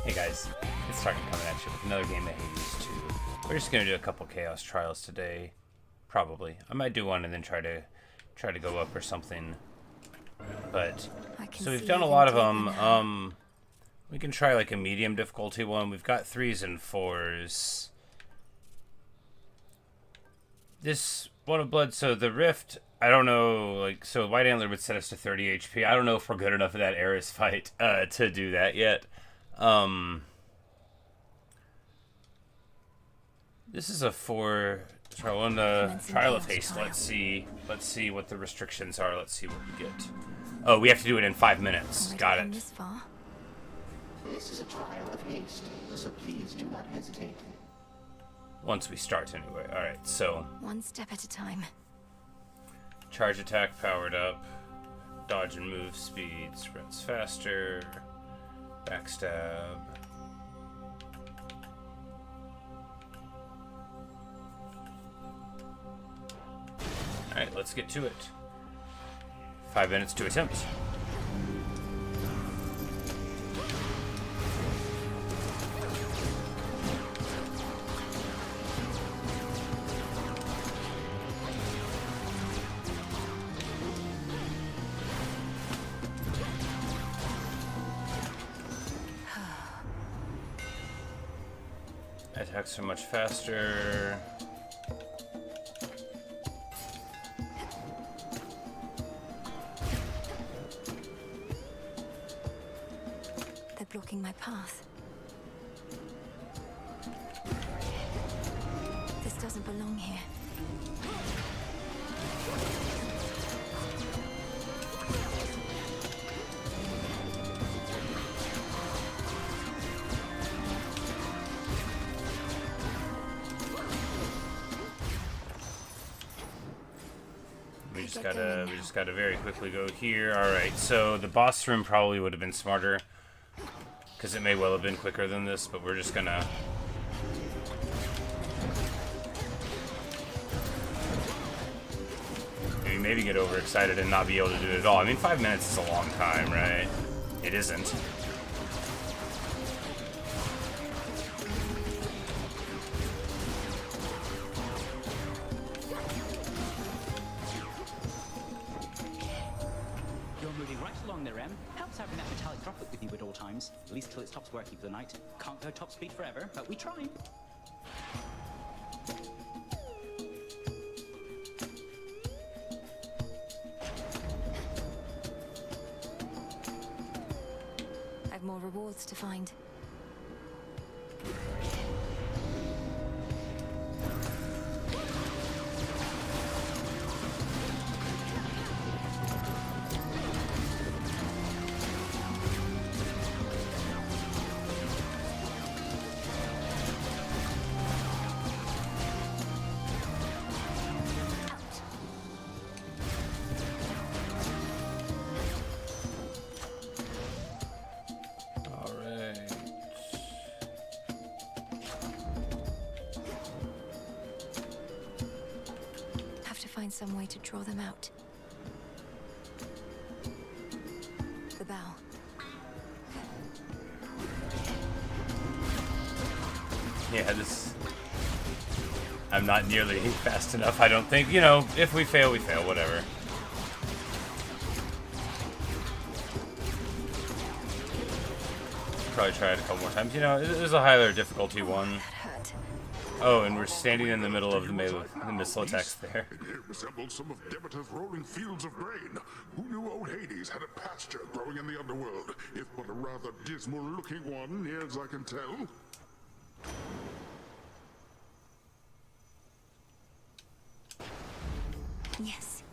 Hey guys, it's Tarkin coming at you with another game of Hades 2. We're just gonna do a couple Chaos Trials today, probably. I might do one and then try to go up or something. But so we've done a lot of them. We can try like a medium difficulty one. We've got 3s and 4s. This one of blood. So the rift. I don't know. Like so, White Antler would set us to 30 HP. I don't know if we're good enough for that Eris fight to do that yet. This is a 4 trial on the Trial of Haste. Let's see what the restrictions are. Let's see what we get. Oh, we have to do it in 5 minutes. Got it. This is a trial of haste, so please do not hesitate. Once we start, anyway. All right. So one step at a time. Charge attack powered up. Dodge and move speed. Sprints faster. Backstab. Alright, let's get to it. 5 minutes to attempt. Attacks are much faster. They're blocking my path. This doesn't belong here. We just gotta very quickly go here. Alright, so the boss room probably would have been smarter, because it may well have been quicker than this, but we're just gonna... maybe get overexcited and not be able to do it at all. I mean, 5 minutes is a long time, right? It isn't. Having that metallic droplet with you at all times, at least till it stops working for the night. Can't go top speed forever, but we try. I've more rewards to find. Find some way to draw them out. The bow. Yeah, this... I'm not nearly fast enough, I don't think. You know, if we fail, we fail, whatever. Probably try it a couple more times. You know, it is a higher difficulty one. That hurt. Oh, and we're standing in the middle of the missile attacks there. It here resembles some of Demeter's rolling fields of grain. Who knew old Hades had a pasture growing in the underworld, if but a rather dismal-looking one, near as I can tell? Yes.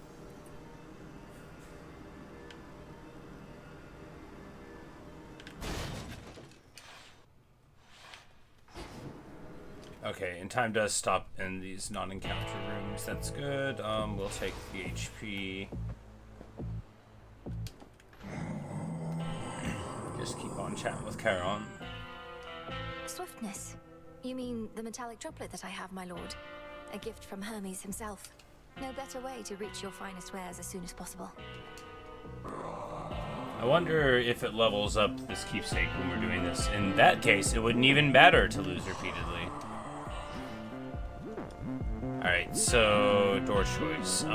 Okay, and time does stop in these non-encounter rooms. That's good. We'll take the HP. Just keep on chatting with Charon. Swiftness. You mean the metallic droplet that I have, my lord? A gift from Hermes himself. No better way to reach your finest wares as soon as possible. I wonder if it levels up this keepsake when we're doing this. In that case, it wouldn't even matter to lose repeatedly. Alright, so door choice. We're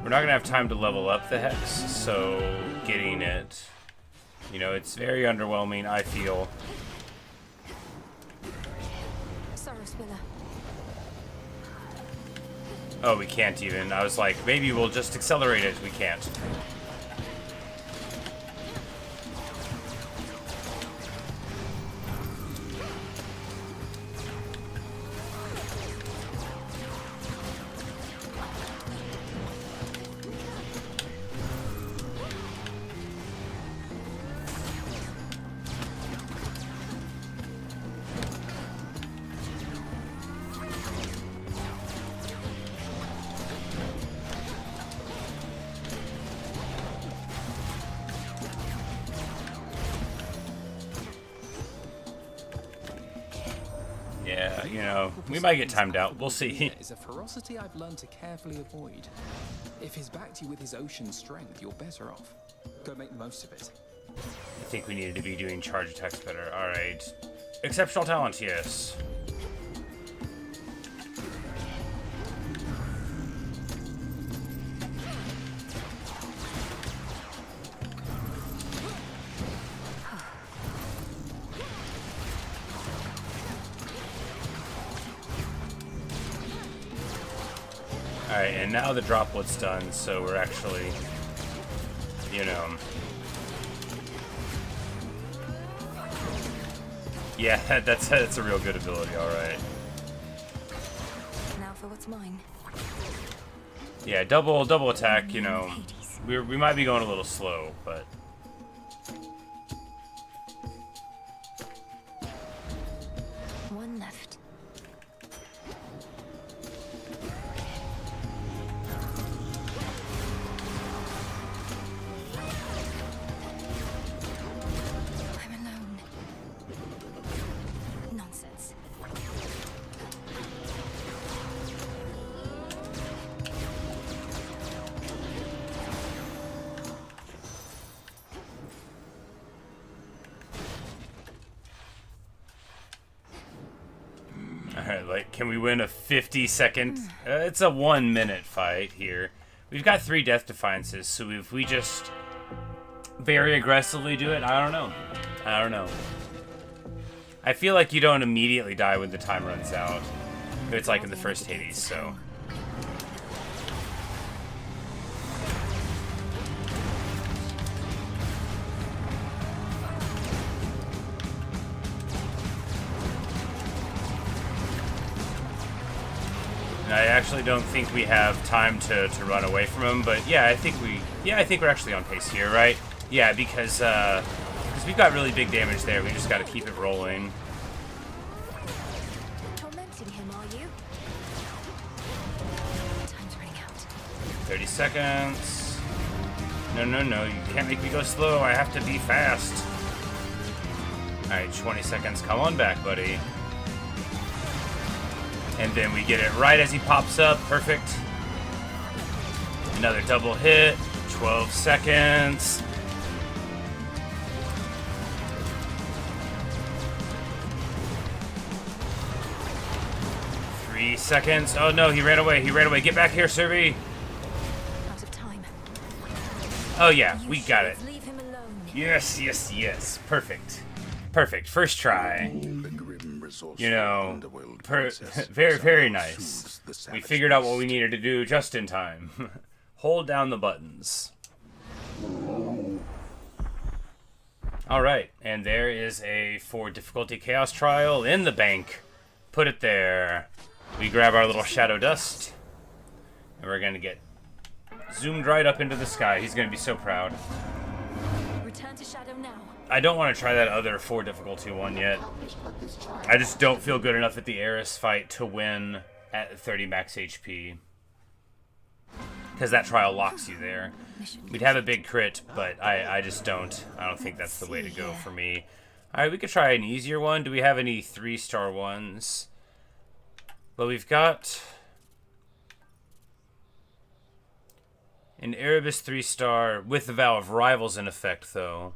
not gonna have time to level up the hex, so getting it, you know, it's very underwhelming, I feel. Sorrow Spiller. Oh, we can't even. I was like, maybe we'll just accelerate it. We can't. Yeah, you know, we might get timed out. We'll see. Is a ferocity I've learned to carefully avoid. If he's backed you with his ocean strength, you're better off. Go make the most of it. I think we needed to be doing charge attacks better. Alright. Exceptional talent, yes. Alright, and now the droplet's done, so we're actually, you know... Yeah, that's a real good ability, alright. Now for what's mine. Yeah, double attack, you know, we might be going a little slow, but... One left. I'm alone. Nonsense. Alright, like, can we win a 50-second? It's a 1-minute fight here. We've got 3 death defiances, so if we just very aggressively do it, I don't know. I don't know. I feel like you don't immediately die when the time runs out. It's like in the first Hades, so... I actually don't think we have time to run away from him, but yeah, I think we're actually on pace here, right? Yeah, because we've got really big damage there. We just got to keep it rolling. Tormenting him, are you? Time's running out. 30 seconds. No, you can't make me go slow. I have to be fast. Alright, 20 seconds. Come on back, buddy. And then we get it right as he pops up. Perfect. Another double hit. 12 seconds. Three seconds. Oh no, he ran away. Get back here, Serby. Out of time. Oh yeah, You we got it. should leave him alone. Yes. Perfect. First try. You know, very nice. We figured out what we needed to do just in time. Hold down the buttons. Alright, and there is a 4 difficulty chaos trial in the bank. Put it there. We grab our little shadow dust, and we're gonna get zoomed right up into the sky. He's gonna be so proud. Return to shadow now. I don't want to try that other 4 difficulty one yet. I just don't feel good enough at the Eris fight to win at 30 max HP. Because that trial locks you there. We'd have a big crit, but I just don't. I don't think that's the way to go for me. Alright, we could try an easier one. Do we have any 3-star ones? Well, we've got... An Erebus 3-star with the Vow of Rivals in effect, though.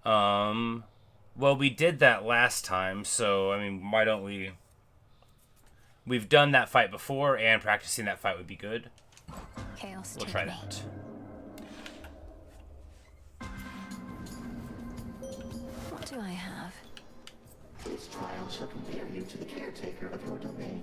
Well, we did that last time, so, I mean, why don't we... We've done that fight before, and practicing that fight would be good. Chaos, We'll take try me. that. What do I have? This trial shall compare you to the caretaker of your domain.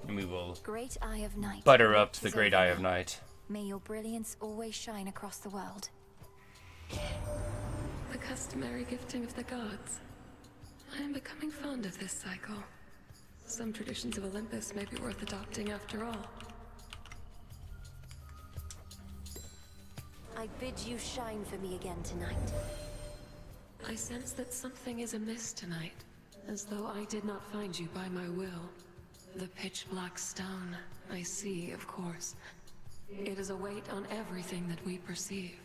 And we will Great Eye of Night. butter up Watch the is Great over Eye of now. Night. May your brilliance always shine across the world. The customary gifting of the gods. I am becoming fond of this cycle. Some traditions of Olympus may be worth adopting after all. I bid you shine for me again tonight. I sense that something is amiss tonight, as though I did not find you by my will. The pitch black stone, I see, of course. It is a weight on everything that we perceive.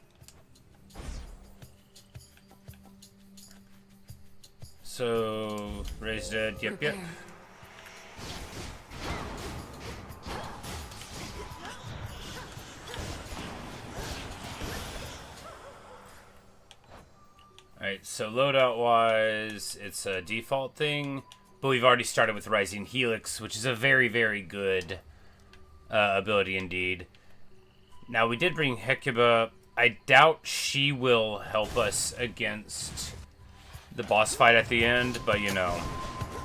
So, raised dead, yep. Prepare. Alright, so loadout-wise, it's a default thing, but we've already started with Rising Helix, which is a very, very good ability indeed. Now, we did bring Hecuba. I doubt she will help us against the boss fight at the end, but, you know,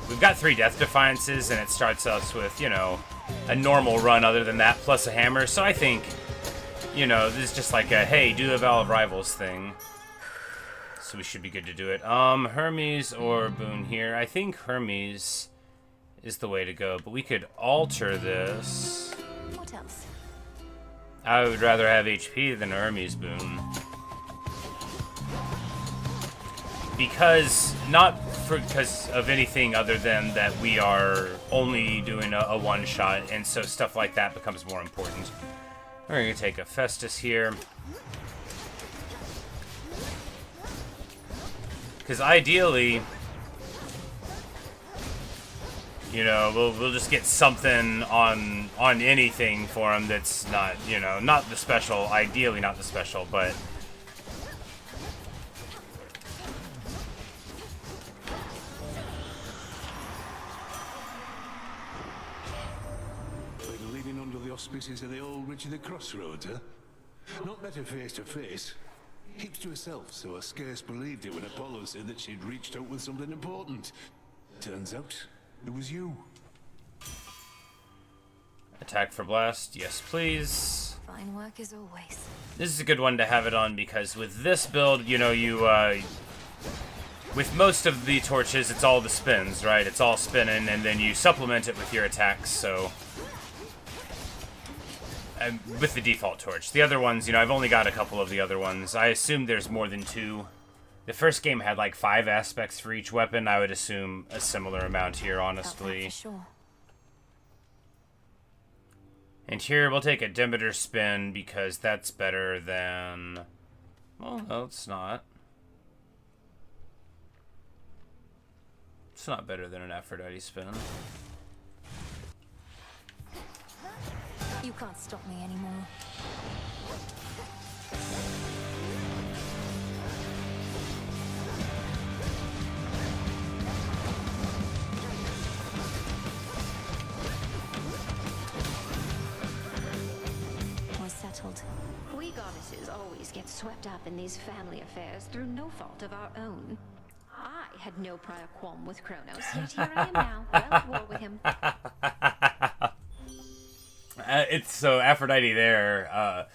we've got 3 Death Defiances, and it starts us with, you know, a normal run other than that, plus a hammer, so I think, you know, this is just like a, hey, do a Vow of Rivals thing. So we should be good to do it. Hermes or Boone here. I think Hermes is the way to go, but we could alter this. What else? I would rather have HP than Hermes Boone. Because, not because of anything other than that we are only doing a one-shot, and so stuff like that becomes more important. We're going to take a Festus here. Because ideally, you know, we'll just get something on anything for him that's not, you know, not the special. Ideally, not the special, but Like living under the auspices of the old Witch of the Crossroads, huh? Not better face to face. Keeps to herself, so I scarce believed it when Apollo said that she'd reached out with something important. Turns out, it was you. attack for blast. Yes, please. Fine work as always. This is a good one to have it on because with this build, you know, with most of the torches, it's all the spins, right? It's all spinning, and then you supplement it with your attacks, so... with the default torch. The other ones, you know, I've only got a couple of the other ones. I assume there's more than 2. The first game had like 5 aspects for each weapon. I would assume a similar amount here, honestly. For sure. And here we'll take a Demeter spin because that's better than... Well, no, it's not. It's not better than an Aphrodite spin. You can't stop me anymore. Was settled. We goddesses always get swept up in these family affairs through no fault of our own. I had no prior qualm with Kronos, yet here I am now, well at war with him. It's so Aphrodite there.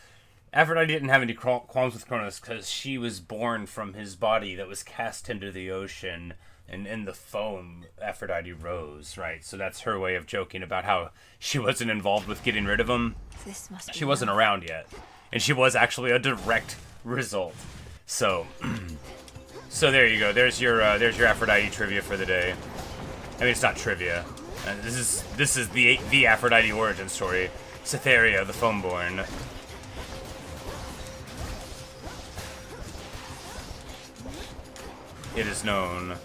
Aphrodite didn't have any qualms with Kronos because she was born from his body that was cast into the ocean, and in the foam, Aphrodite rose, right? So that's her way of joking about how she wasn't involved with getting rid of him. This must be She wasn't love. around yet, and she was actually a direct result. So, so there you go. There's your Aphrodite trivia for the day. I mean, it's not trivia. This is the Aphrodite origin story. Cytherea, the Foamborn. It is known.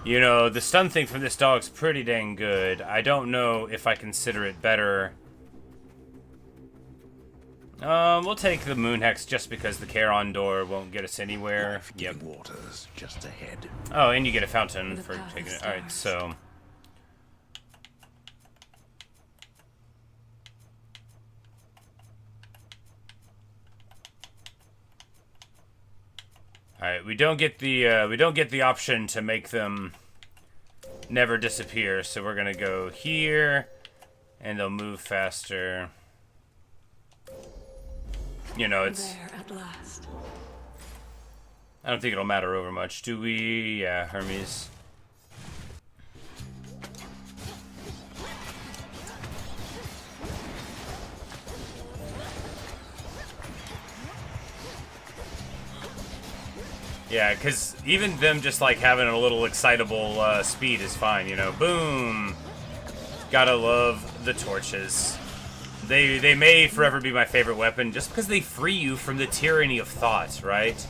You know, the stun thing from this dog's pretty dang good. I don't know if I consider it better. We'll take the Moon Hex just because the Charon door won't get us anywhere. Yep. Waters just ahead. Oh, and you get a fountain The for path taking of it. Alright, stars. so... Alright, we don't get the option to make them never disappear, so we're gonna go here, and they'll move faster. You know, it's... There at last. I don't think it'll matter over much, do we? Yeah, Hermes. Yeah, because even them just like having a little excitable speed is fine, you know. Boom! Gotta love the torches. They may forever be my favorite weapon just because they free you from the tyranny of thought, right?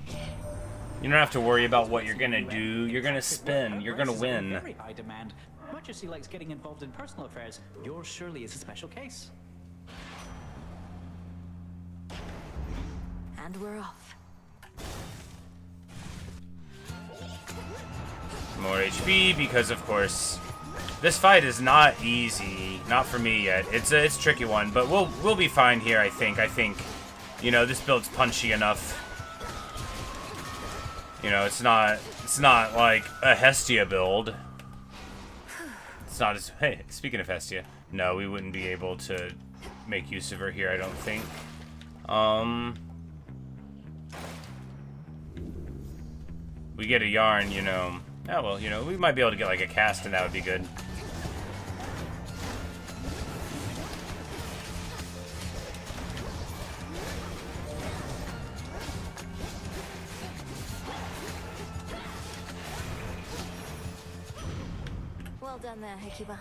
You don't have to worry about what you're gonna do. You're gonna spin. You're gonna win. Very high demand. Much as he likes getting involved in personal affairs, yours surely is a special case. And we're off. More HP because, of course, this fight is not easy. Not for me yet. It's a tricky one, but we'll be fine here. I think. You know, this build's punchy enough. You know, it's not like a Hestia build. It's not as... Hey, speaking of Hestia, no, we wouldn't be able to make use of her here, I don't think. We get a yarn, you know. Oh, well, you know, we might be able to get like a cast and that would be good. Well done there, Hekiba.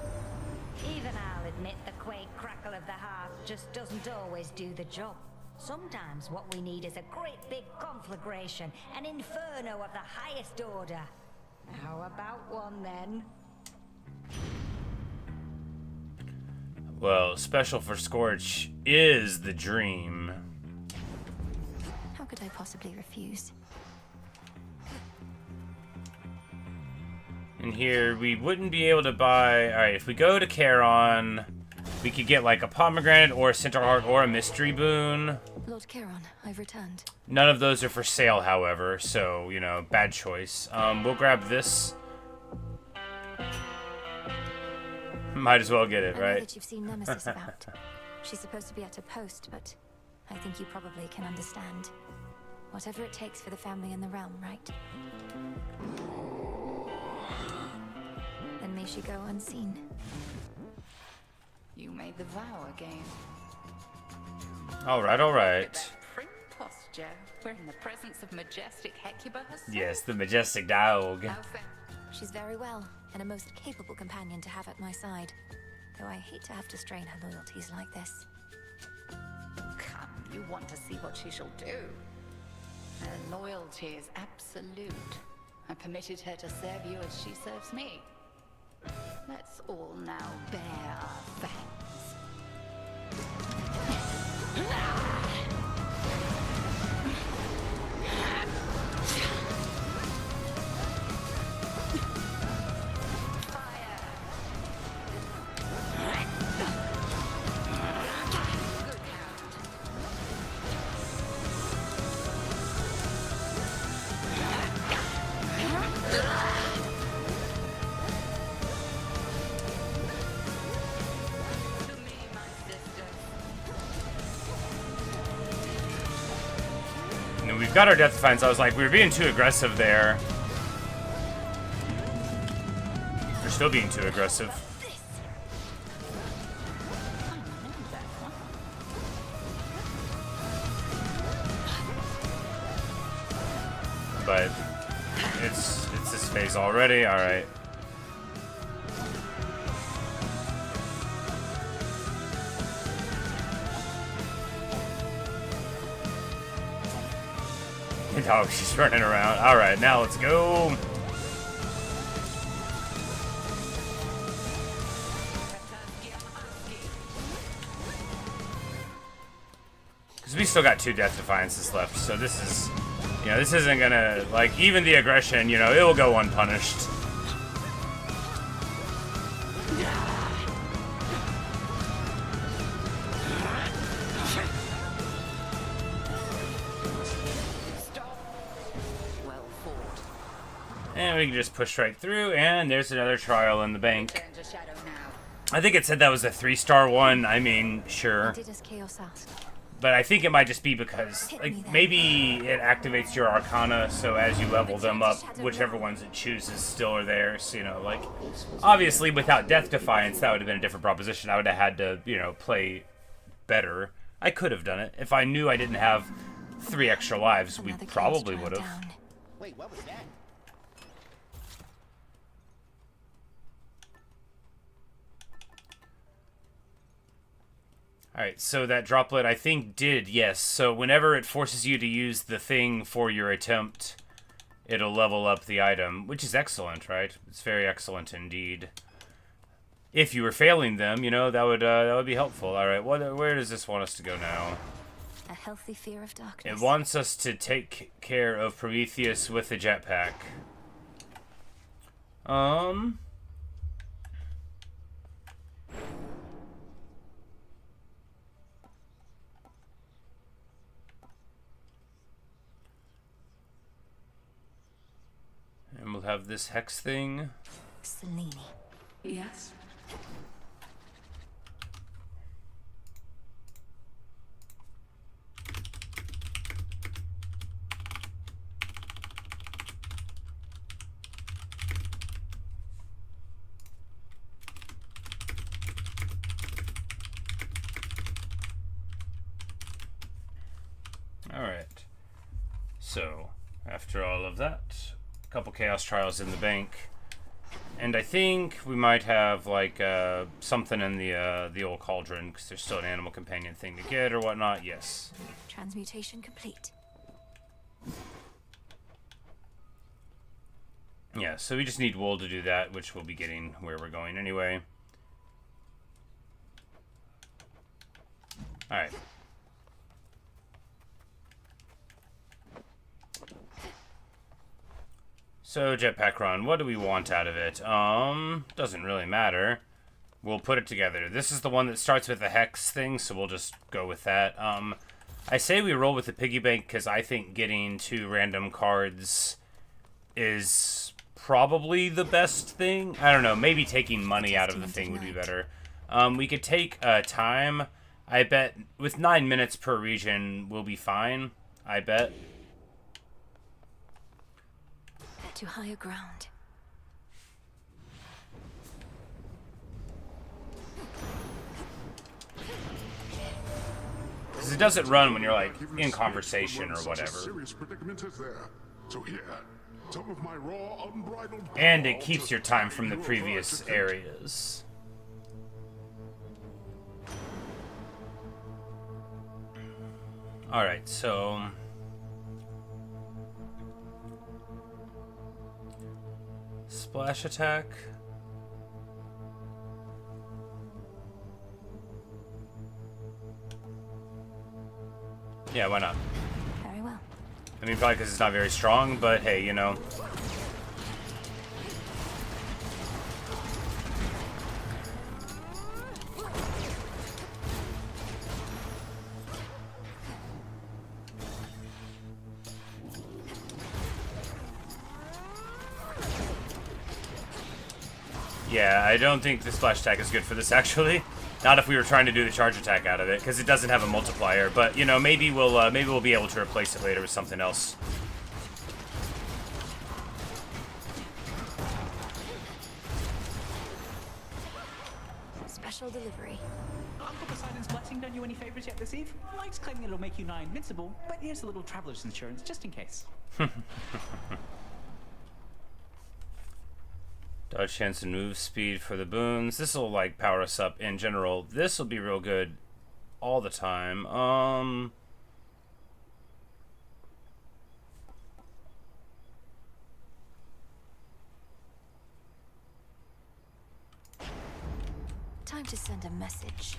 Even I'll admit the quake crackle of the heart just doesn't always do the job. Sometimes what we need is a great big conflagration, an inferno of the highest order. How about one then? Well, special for Scorch is the dream. How could I possibly refuse? And here, we wouldn't be able to buy... Alright, if we go to Charon, we could get like a pomegranate or a centaur heart or a mystery boon. Lord Charon, I've returned. None of those are for sale, however, so, you know, bad choice. We'll grab this. Might as well get it, I know right? that you've seen Nemesis about. She's supposed to be at her post, but I think you probably can understand. Whatever it takes for the family and the realm, right? Then may she go unseen. You made the vow again. Alright, alright. That prim posture. We're in the presence of majestic Hecuba herself. Yes, the majestic dog. How fa- She's very well, and a most capable companion to have at my side. Though I hate to have to strain her loyalties like this. Come, you want to see what she shall do. Her loyalty is absolute. I permitted her to serve you as she serves me. Let's all now bare our fangs. We've got our death defense. I was like, we were being too aggressive there. We're still being too aggressive. But it's this phase already. All right. Oh, she's running around. Alright, now let's go. Because we still got 2 Death Defiances left, so this is... You know, this isn't gonna... Like, even the aggression, you know, it will go unpunished. And we can just push right through, and there's another trial in the bank. I think it said that was a 3-star one. I mean, sure. But I think it might just be because, like, maybe it activates your Arcana, so as you level them up, whichever ones it chooses still are there. So, you know, like, obviously without Death Defiance, that would have been a different proposition. I would have had to, you know, play better. I could have done it. If I knew I didn't have 3 extra lives, we probably would have. Wait, what was that? Alright, so that droplet, I think, did, yes. So whenever it forces you to use the thing for your attempt, it'll level up the item, which is excellent, right? It's very excellent indeed. If you were failing them, you know, that would be helpful. Alright, where does this want us to go now? A healthy fear of darkness. It wants us to take care of Prometheus with the jetpack. And we'll have this hex thing. Selene. Yes? Alright. So, after all of that, couple Chaos Trials in the bank, and I think we might have like something in the old cauldron because there's still an animal companion thing to get or whatnot. Yes. Transmutation complete. Yeah, so we just need wool to do that, which we'll be getting where we're going anyway. All right. So, jetpack run, what do we want out of it? Doesn't really matter. We'll put it together. This is the one that starts with the hex thing, so we'll just go with that. I say we roll with the piggy bank because I think getting 2 random cards is probably the best thing. I don't know, maybe taking money out of the thing would be better. We could take time. I bet with 9 minutes per region, we'll be fine. I bet. To higher ground. Because it doesn't run when you're like in conversation or whatever. Serious predicament is there. So here, some of my raw, unbridled And it keeps your time from the previous areas. Alright, so... Splash attack. Yeah, why not? Very well. I mean, probably because it's not very strong, but hey, you know. Yeah, I don't think the splash attack is good for this, actually. Not if we were trying to do the charge attack out of it, because it doesn't have a multiplier. But, you know, maybe we'll be able to replace it later with something else. Special delivery. Uncle Poseidon's blessing done you any favors yet this eve? Mike's claiming it'll make you nigh invincible, but here's a little traveler's insurance just in case. Dodge chance and move speed for the boons. This will like power us up in general. This will be real good all the time. going to send a message.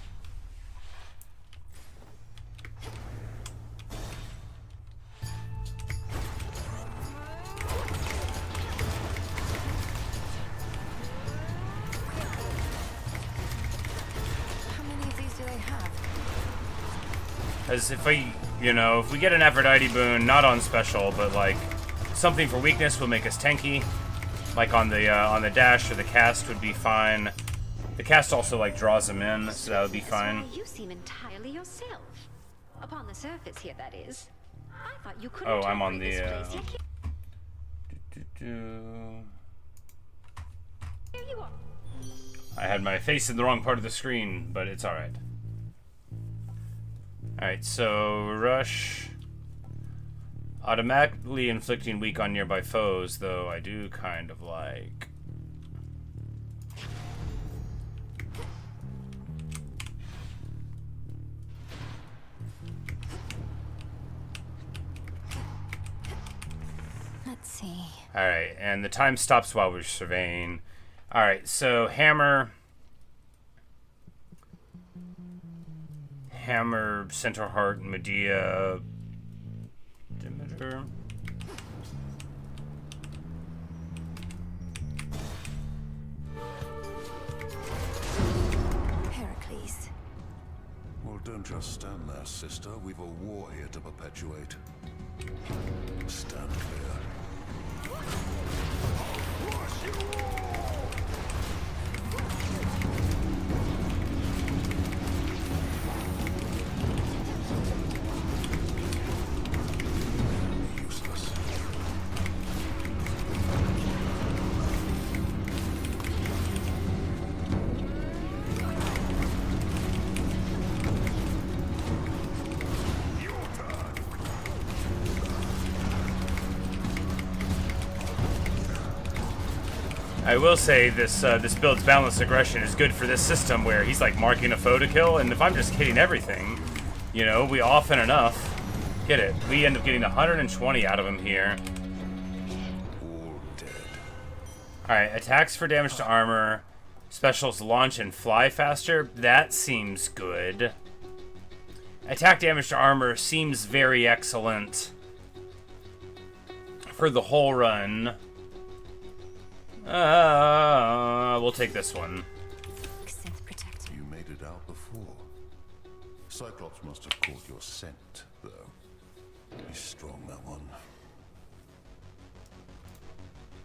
How many of these do they have? As if we, you know, if we get an Aphrodite boon, not on special, but like something for weakness will make us tanky. Like on the dash or the cast would be fine. The cast also like draws them in, so that would be fine. You seem entirely yourself. Upon the surface here, that is. I thought you couldn't. Oh, I'm on the. Here you are. I had my face in the wrong part of the screen, but it's alright. Alright, so rush. Automatically inflicting weak on nearby foes, though I do kind of like. Let's see. Alright, and the time stops while we're surveying. Alright, so hammer. Hammer, Centaur Heart, Medea. Demeter. Heracles. Well, don't just stand there, sister. We've a war here to perpetuate. Stand clear. Useless. I will say this this build's balanced aggression is good for this system where he's like marking a foe to kill, and if I'm just hitting everything, you know, we often enough get it. We end up getting 120 out of him here. All dead. Alright, attacks for damage to armor, specials launch and fly faster. That seems good. Attack damage to armor seems very excellent for the whole run. We'll take this one. You made it out before. Cyclops must have caught your scent, though. He's strong, that one.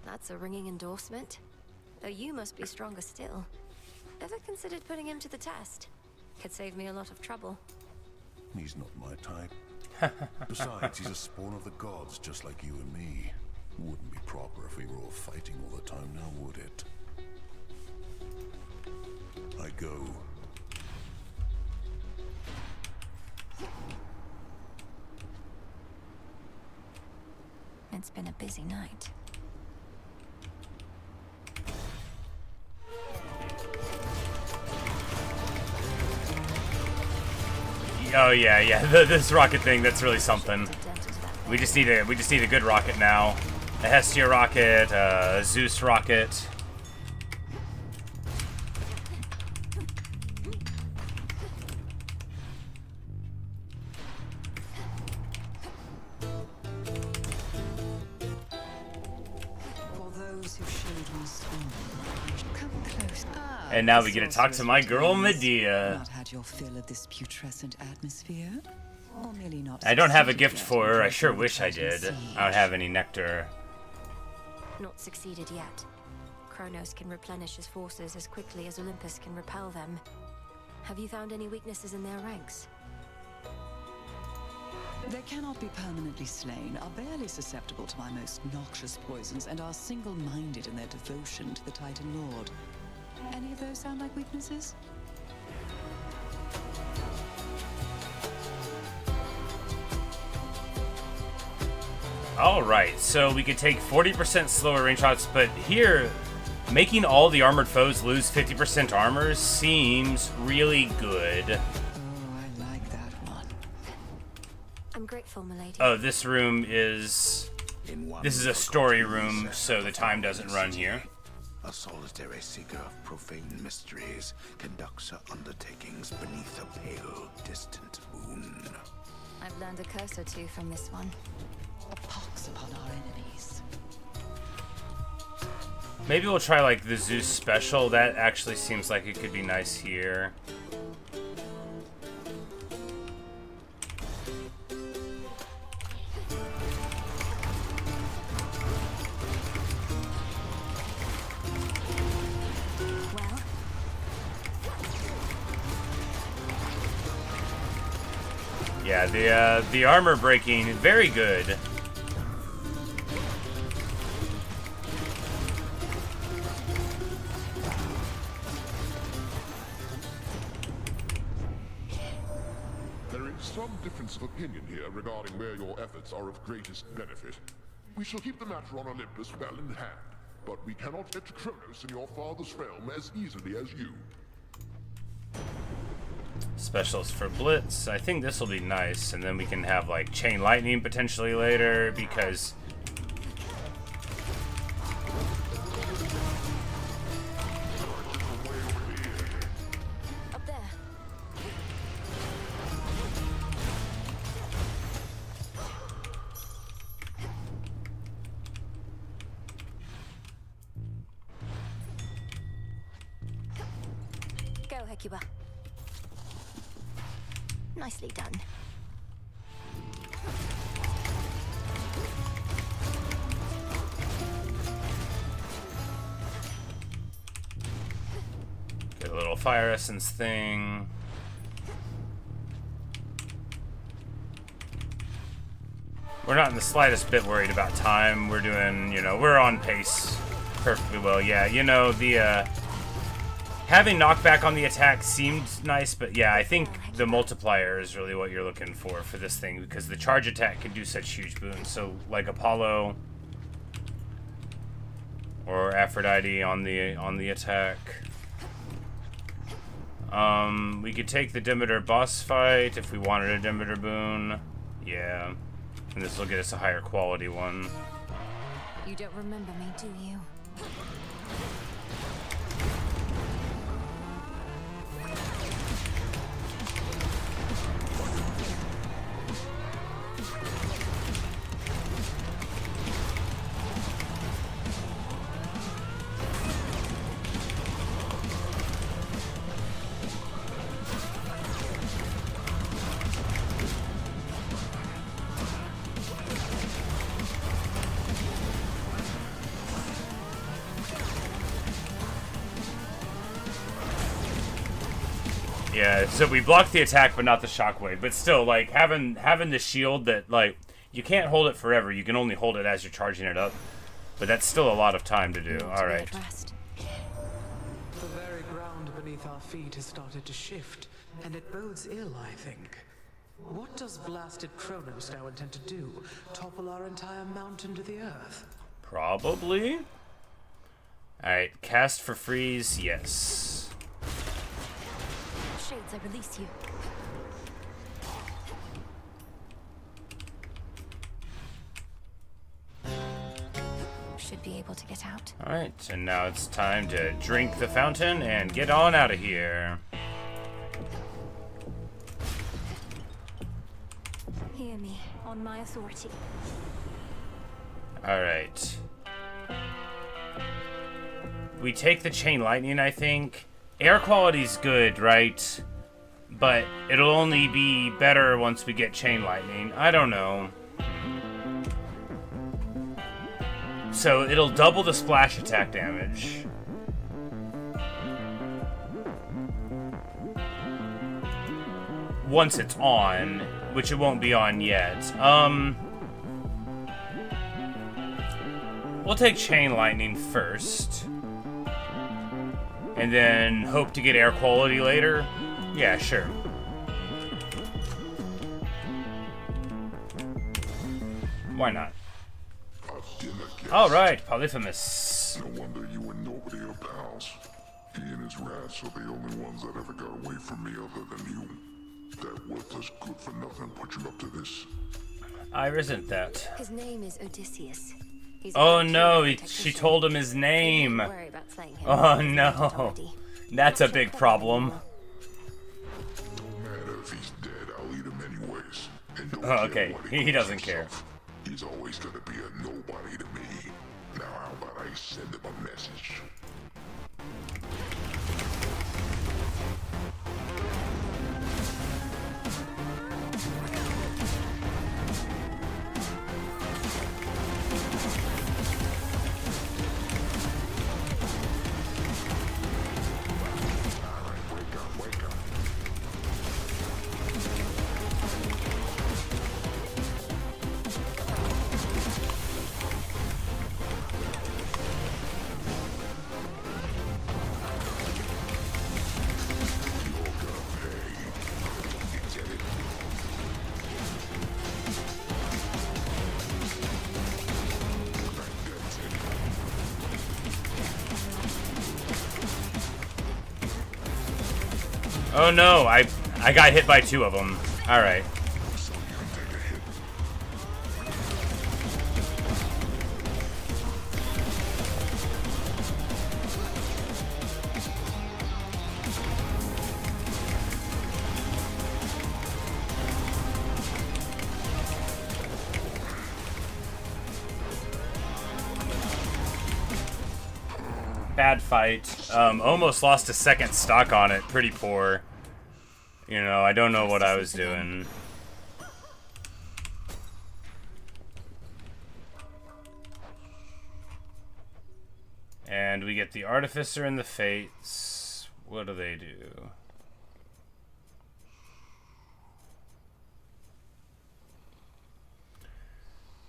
That's a ringing endorsement. Though you must be stronger still. Ever considered putting him to the test? Could save me a lot of trouble. He's not my type. Besides, he's a spawn of the gods, just like you and me. Wouldn't be proper if we were all fighting all the time now, would it? I go. It's been a busy night. Oh yeah. This rocket thing, that's really something. We just need a good rocket now. A Hestia rocket, a Zeus rocket. And now we get to talk to my girl Medea. Not had your fill of this putrescent atmosphere? Or merely not I don't have a succeeded gift yet for in her. I sure breaking wish I the Titan did. siege? I don't have any nectar. Not succeeded yet. Kronos can replenish his forces as quickly as Olympus can repel them. Have you found any weaknesses in their ranks? They cannot be permanently slain, are barely susceptible to my most noxious poisons, and are single-minded in their devotion to the Titan Lord. Any of those sound like weaknesses? Alright, so we could take 40% slower range shots, but here, making all the armored foes lose 50% armor seems really good. Oh, I like that one. I'm grateful, milady. Oh, this room is... This is a story room, so the time doesn't run here. A solitary seeker of profane mysteries conducts her undertakings beneath a pale, distant moon. I've learned a curse or two from this one. A pox upon our enemies. Maybe we'll try like the Zeus special. That actually seems like it could be nice here. Yeah, the armor breaking, very good. There is some difference of opinion here regarding where your efforts are of greatest benefit. We shall keep the matter on Olympus well in hand, but we cannot get to Kronos in your father's realm as easily as you. Specials for Blitz. I think this will be nice, and then we can have like Chain Lightning potentially later because up there. Go, Hecuba. Nicely done. get a little fire essence thing. We're not in the slightest bit worried about time. We're doing, you know, we're on pace perfectly well. Yeah, you know, the having knockback on the attack seemed nice, but yeah, I think the multiplier is really what you're looking for this thing, because the charge attack can do such huge boons. So like Apollo or Aphrodite on the attack. We could take the Demeter boss fight if we wanted a Demeter boon. Yeah, and this will get us a higher quality one. You don't remember me, do you? Yeah, so we blocked the attack, but not the shockwave. But still, like, having the shield that, like, you can't hold it forever. You can only hold it as you're charging it up. But that's still a lot of time to do. All right. The very ground beneath our feet has started to shift, and it bodes ill, I think. What does blasted Kronos now intend to do? Topple our entire mountain to the earth? Probably. All right, cast for freeze, yes. Shades, I release you. Should be able to get out. All right, and now it's time to drink the fountain and get on out of here. Hear me, on my authority. All right. We take the Chain Lightning, I think. Air quality's good, right? But it'll only be better once we get Chain Lightning. I don't know. So it'll double the splash attack damage. Once it's on, which it won't be on yet. We'll take Chain Lightning first. And then hope to get air quality later? Yeah, sure. Why not? Alright, Polyphemus. No wonder you and nobody are pals. He and his rats are the only ones that ever got away from me other than you. That worthless good for nothing put you up to this. I resent that. His name is Odysseus. He's a Oh good no, hero, she told him his name. Don't worry about slaying him. Oh He's no. dead already. That's a big problem. Don't matter if he's dead, I'll eat him anyways. And don't Oh, care okay, what he calls doesn't care. himself. He's always gonna be a nobody to me. Now how about I send him a message? Oh no, I got hit by 2 of them. All right. Bad fight. Almost lost a second stock on it. Pretty poor. You know, I don't know what I was doing. And we get the Artificer and the Fates. What do they do?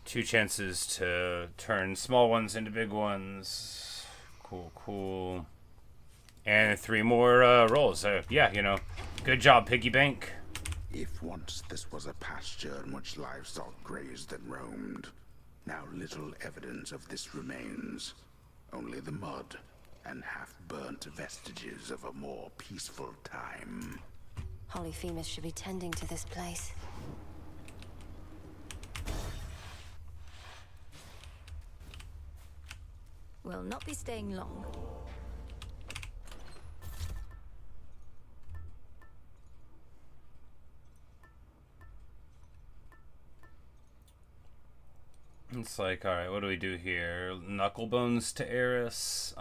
Two chances to turn small ones into big ones. Cool, cool. And 3 more rolls. Yeah, you know, good job, Piggy Bank. If once this was a pasture in which livestock grazed and roamed, now little evidence of this remains. Only the mud and half-burnt vestiges of a more peaceful time. Holy Femus should be tending to this place. Will not be staying long. It's like, alright, what do we do here? Knucklebones to Eris.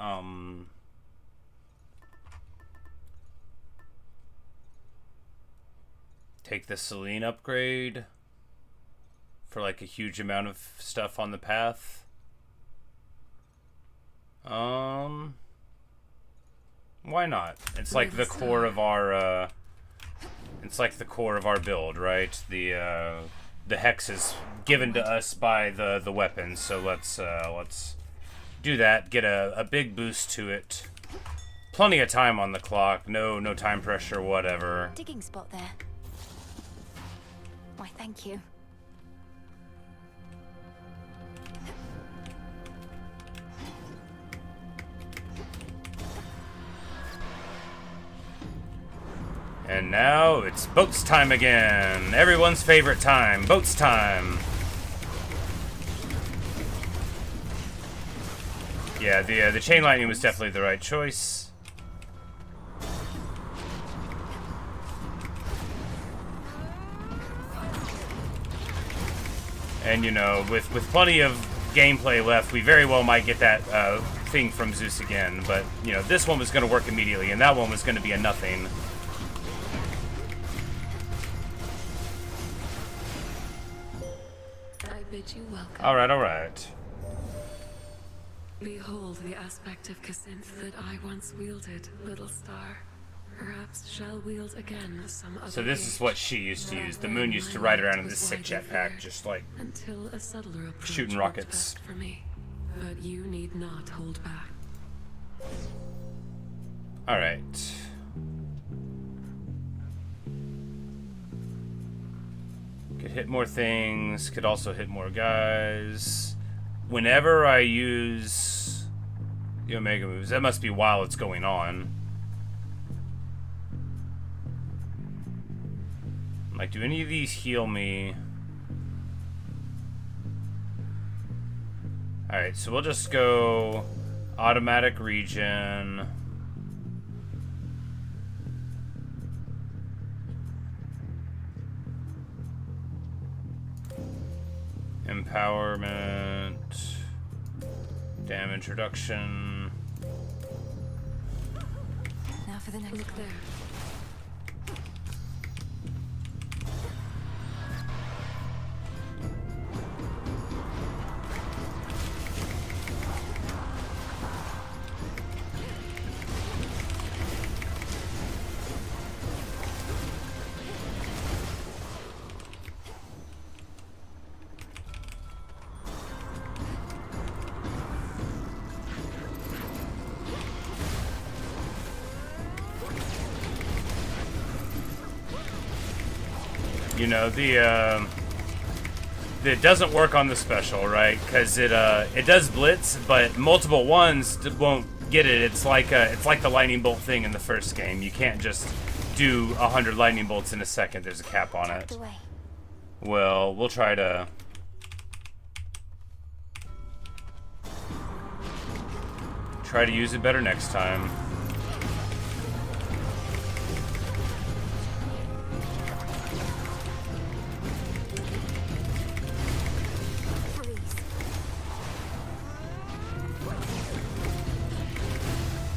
Take the Selene upgrade for like a huge amount of stuff on the path. Why not? It's like the core of our it's like the core of our build, right? The hex is given to us by the weapon, so let's do that. Get a big boost to it. Plenty of time on the clock. No time pressure, whatever. Digging spot there. Why, thank you. And now it's boats time again. Everyone's favorite time. Boats time. Yeah, the chain lightning was definitely the right choice. And you know, with plenty of gameplay left, we very well might get that thing from Zeus again. But you know, this one was going to work immediately, and that one was going to be a nothing. Bid you welcome. Alright. Behold the aspect of Kacinth that I once wielded, little star. Perhaps shall wield again some other. So this is what she used to use. The moon used to ride around in this sick jetpack, just like until a subtler approach shooting rockets. For me. But you need not hold back. Alright. Could hit more things, could also hit more guys. Whenever I use the Omega moves, that must be while it's going on. Like, do any of these heal me? Alright, so we'll just go automatic region. Empowerment. Damage reduction. Now for the next Look there. You know, it doesn't work on the special, right? Because it does blitz, but multiple ones won't get it. It's like the lightning bolt thing in the first game. You can't just do 100 lightning bolts in a second. There's a cap on it. Well, we'll try to use it better next time.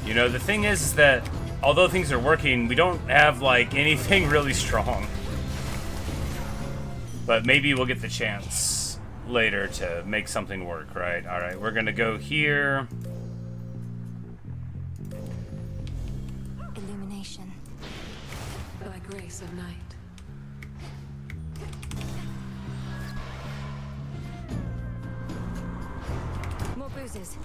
You know, the thing is that although things are working, we don't have like anything really strong. But maybe we'll get the chance later to make something work, right? All right, we're gonna go here. Illumination. By grace of night. More bruises.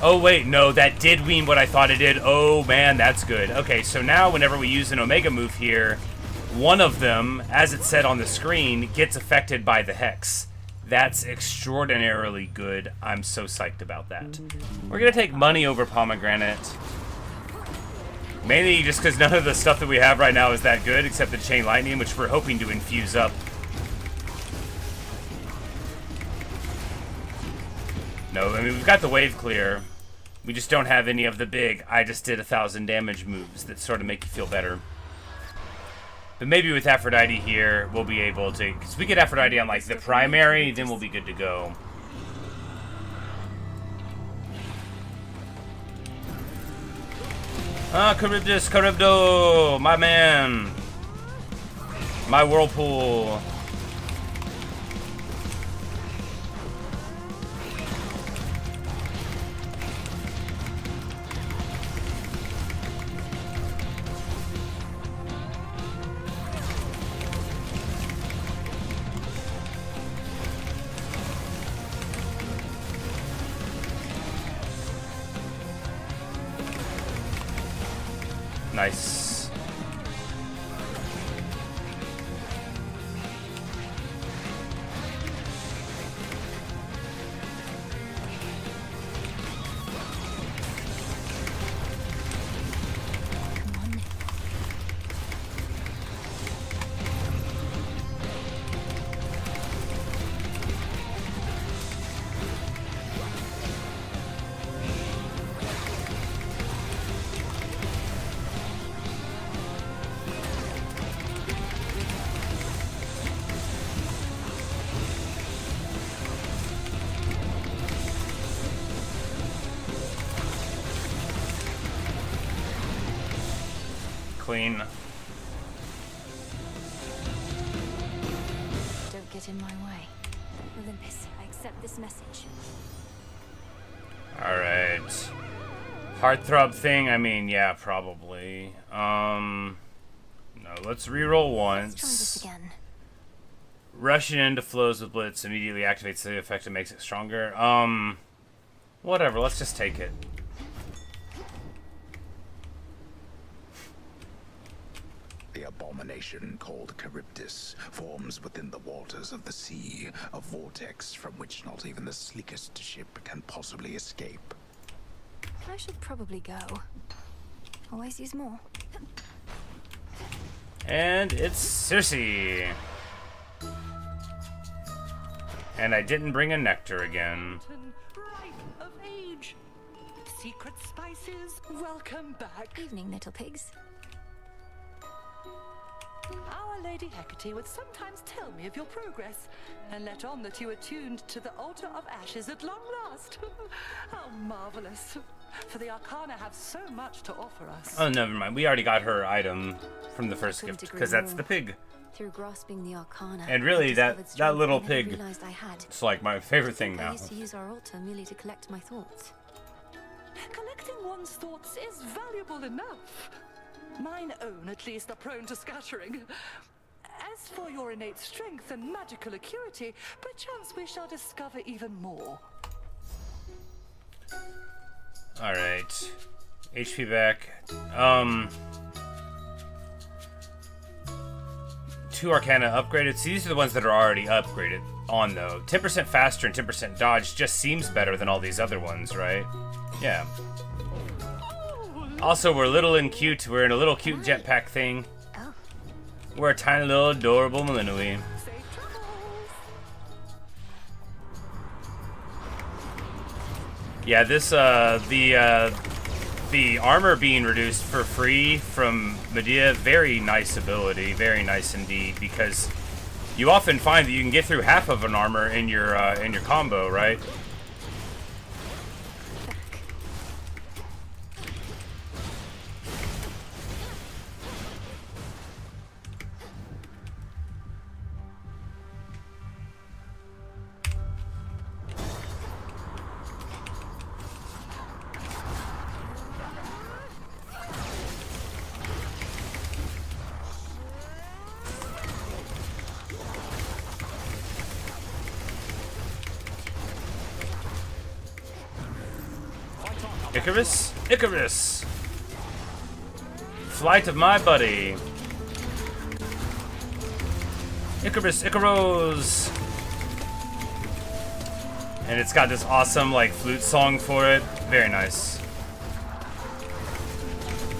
Oh wait, no, that did mean what I thought it did. Oh man, that's good. Okay, so now whenever we use an Omega move here, one of them, as it said on the screen, gets affected by the Hex. That's extraordinarily good. I'm so psyched about that. We're gonna take money over Pomegranate. Mainly just because none of the stuff that we have right now is that good, except the Chain Lightning, which we're hoping to infuse up. No, I mean, we've got the wave clear. We just don't have any of the big, I just did 1,000 damage moves that sort of make you feel better. But maybe with Aphrodite here, we'll be able to, because we get Aphrodite on like the primary, then we'll be good to go. Ah, Charybdis, Charybdo, my man. My whirlpool. Nice. Clean. Don't get in my way. Olympus, I accept this message. Alright. Heartthrob thing, I mean, yeah, probably. No, let's reroll once. Let's try this again. Rushing into flows with Blitz immediately activates the effect and makes it stronger. Whatever, let's just take it. The abomination called Charybdis forms within the waters of the sea, a vortex from which not even the sleekest ship can possibly escape. I should probably go. Always use more. And it's Circe. And I didn't bring a nectar again. Ripe of age. Secret spices, welcome back. Evening, little pigs. Our Lady Hecate would sometimes tell me of your progress, and let on that you attuned to the altar of ashes at long last. How marvelous. For the Arcana have so much to offer us. Oh, never mind. We already got her item from the first gift, because that's the pig. Through grasping the Arcana, And really, that little pig, realized I had. it's like my favorite thing I now. used to use our altar merely to collect my thoughts. Collecting one's thoughts is valuable enough. Mine own, at least, are prone to scattering. As for your innate strength and magical acuity, perchance we shall discover even more. Alright. HP back. 2 Arcana upgraded. So these are the ones that are already upgraded on, though. 10% faster and 10% dodge just seems better than all these other ones, right? Yeah. Also, we're little and cute. We're in a little cute jetpack thing. We're a tiny little adorable Malinui. Yeah, this the armor being reduced for free from Medea, very nice ability, very nice indeed. Because you often find that you can get through half of an armor in your combo, right? Icarus? Icarus! Flight of my buddy. Icarus, Icaros! And it's got this awesome, like, flute song for it. Very nice.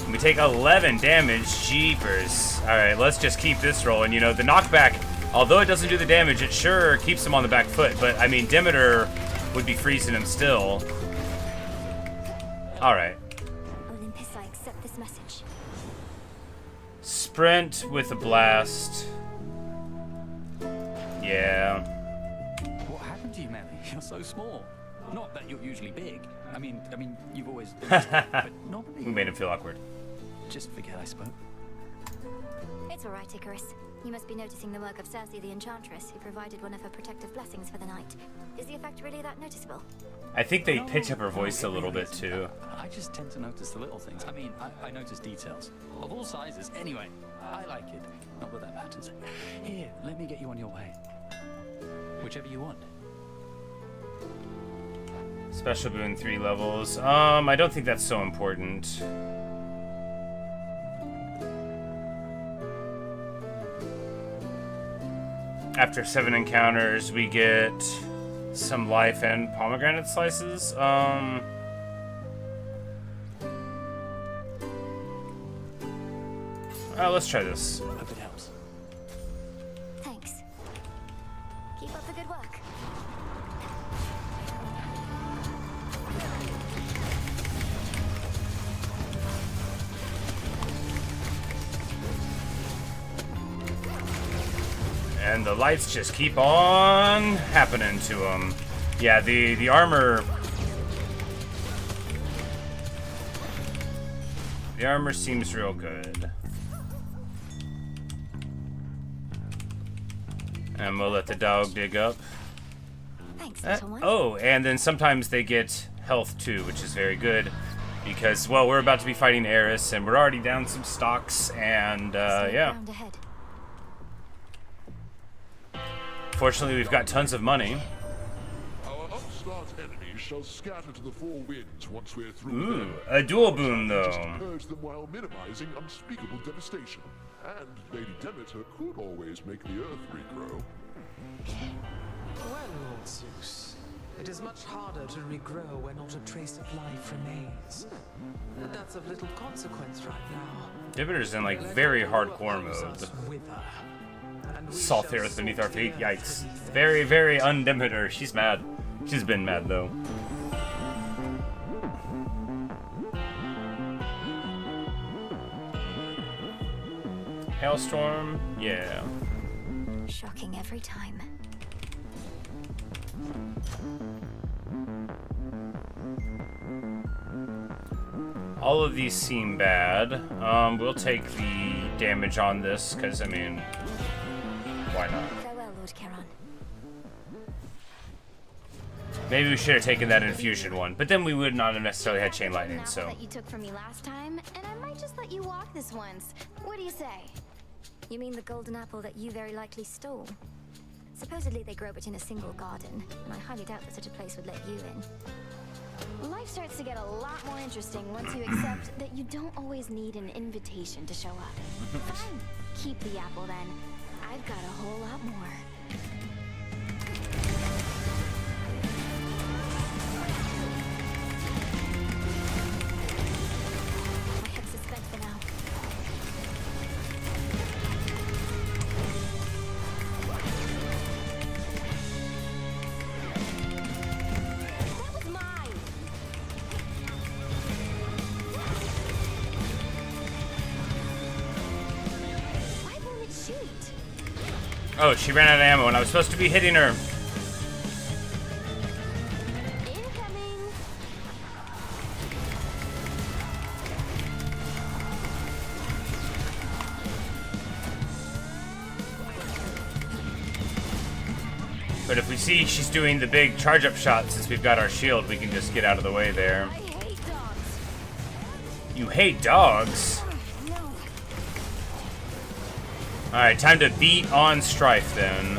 And we take 11 damage. Jeepers. Alright, let's just keep this rolling. You know, the knockback, although it doesn't do the damage, it sure keeps him on the back foot. But, I mean, Demeter would be freezing him still. Alright. Olympus, I accept this message. Sprint with a blast. Yeah. What happened to you, Mary? You're so small. Not that you're usually big. I mean, you've always been small, but normally... We made him feel awkward. Just forget I spoke. It's all right, Icarus. You must be noticing the work of Circe the Enchantress, who provided one of her protective blessings for the night. Is the effect really that noticeable? I think they pitch up her voice a little bit, too. I just tend to notice the little things. I mean, I notice details. Of all sizes. Anyway, I like it. Not that that matters. Here, let me get you on your way. Whichever you want. Special boon 3 levels. I don't think that's so important. After 7 encounters, we get some life and pomegranate slices. Let's try this. Hope it helps. Thanks. Keep up the good work. And the lights just keep on happening to them. Yeah, the armor... The armor seems real good. And we'll let the dog dig up. Thanks, little one. Oh, and then sometimes they get health too, which is very good. Because, well, we're about to be fighting Eris, and we're already down some stocks, and, yeah. Fortunately, we've got tons of money. Our upstart enemies shall scatter to the four winds once we're through. Ooh, a dual boon, though. Just purge them while minimizing unspeakable devastation. And Lady Demeter could always make the earth regrow. Well, Lord Zeus, it is much harder to regrow when not a trace of life remains. But that's of little consequence right now. Demeter's in, like, very hardcore mode. Wither. Salt the earth beneath our feet. Yikes. Very, very undimmeter. She's mad. She's been mad, though. Hailstorm? Yeah. Shocking every time. All of these seem bad. We'll take the damage on this, because, I mean, why not? Farewell, Lord Charon. Maybe we should have taken that infusion one, but then we would not have necessarily had chain lightning, so. That you took from me last time, and I might just let you walk this once. What do you say? You mean the golden apple that you very likely stole? Supposedly they grow but in a single garden, and I highly doubt that such a place would let you in. Life starts to get a lot more interesting once you accept that you don't always need an invitation to show up. Fine, keep the apple then. I've got a whole lot more. My head's suspended for now. Oh, she ran out of ammo and I was supposed to be hitting her. But if we see she's doing the big charge-up shot, since we've got our shield, we can just get out of the way there. I hate dogs. You hate dogs? Alright, time to beat on Strife then.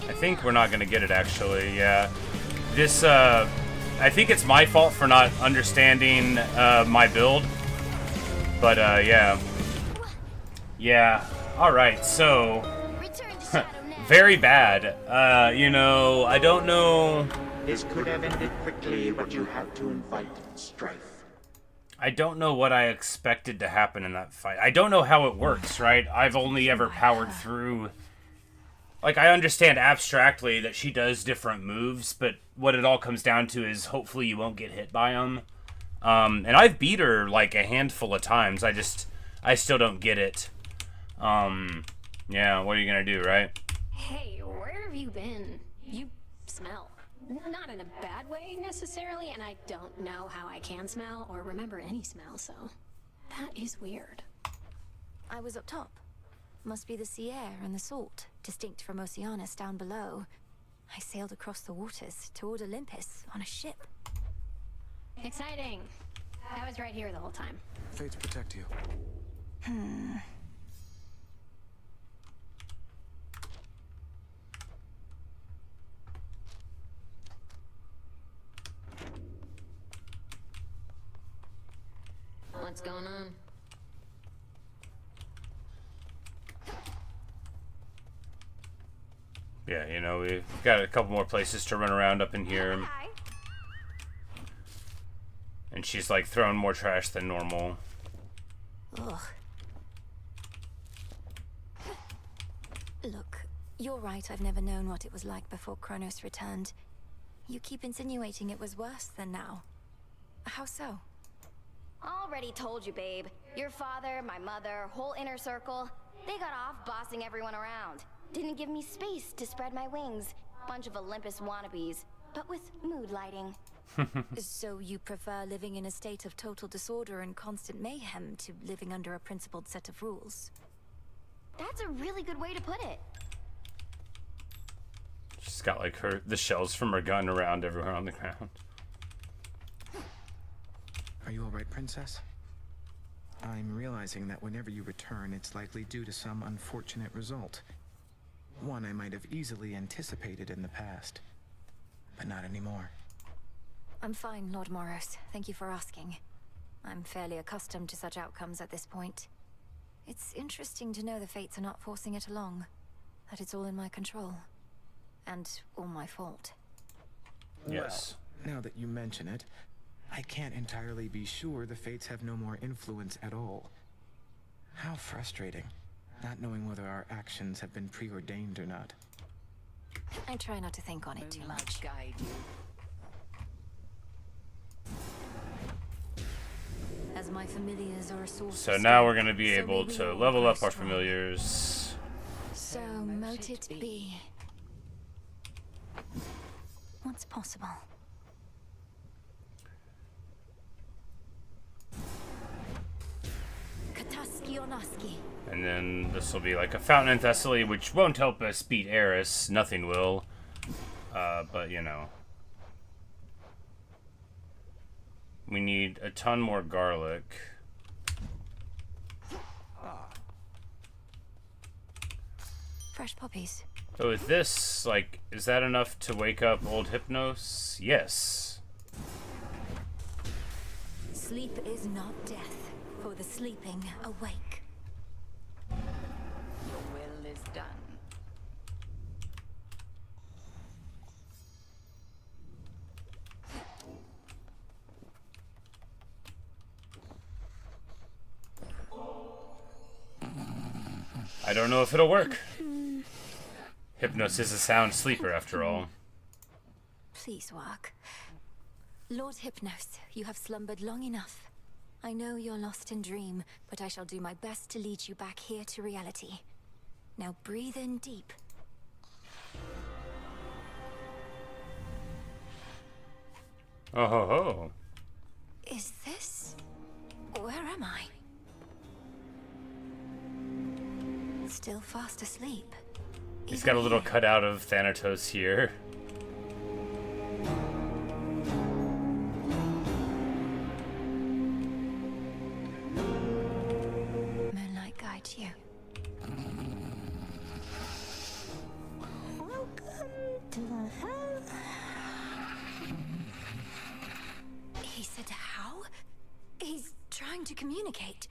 I think we're not gonna get it actually, yeah. This, I think it's my fault for not understanding, my build. But, yeah. Yeah, alright, so... very bad. You know, I don't know... This could have ended quickly, but you had to invite strife. I don't know what I expected to happen in that fight. I don't know how it works, right? I've only ever powered through... Like, I understand abstractly that she does different moves, but what it all comes down to is hopefully you won't get hit by them. And I've beat her, like, a handful of times. I still don't get it. Yeah, what are you gonna do, right? Hey, where have you been? You smell. Not in a bad way, necessarily, and I don't know how I can smell or remember any smell, so... That is weird. I was up top. Must be the sea air and the salt, distinct from Oceanus down below. I sailed across the waters toward Olympus on a ship. Exciting. I was right here the whole time. Fates protect you. What's going on? Yeah, you know, we've got a couple more places to run around up in here. And she's like throwing more trash than normal. Ugh. Look, you're right, I've never known what it was like before Kronos returned. You keep insinuating it was worse than now. How so? Already told you, babe. Your father, my mother, whole inner circle, they got off bossing everyone around. Didn't give me space to spread my wings. Bunch of Olympus wannabes, but with mood lighting. So you prefer living in a state of total disorder and constant mayhem to living under a principled set of rules? That's a really good way to put it. She's got like the shells from her gun around everywhere on the ground. Are you alright, princess? I'm realizing that whenever you return, it's likely due to some unfortunate result. One I might have easily anticipated in the past, but not anymore. I'm fine, Lord Moros. Thank you for asking. I'm fairly accustomed to such outcomes at this point. It's interesting to know the fates are not forcing it along. That it's all in my control. And all my fault. Yes. Well, now that you mention it, I can't entirely be sure the fates have no more influence at all. How frustrating, not knowing whether our actions have been preordained or not. I try not to think on it too much. Guide you. As my familiars are a source. So now we're going to be able to level up our familiars. So mote it be. What's possible? Kataski Onaski. And then this will be like a fountain in Thessaly, which won't help us beat Eris. Nothing will. But, you know. We need a ton more garlic. Fresh poppies. So is this, like, is that enough to wake up old Hypnos? Yes. Sleep is not death, for the sleeping awake. Your will is done. I don't know if it'll work. Hypnos is a sound sleeper, after all. Please work. Lord Hypnos, you have slumbered long enough. I know you're lost in dream, but I shall do my best to lead you back here to reality. Now breathe in deep. Oh ho ho. Is this... Where am I? Still fast asleep. He's got a little cutout of Thanatos here. Moonlight guides you. Welcome to hell. He said how? He's trying to communicate.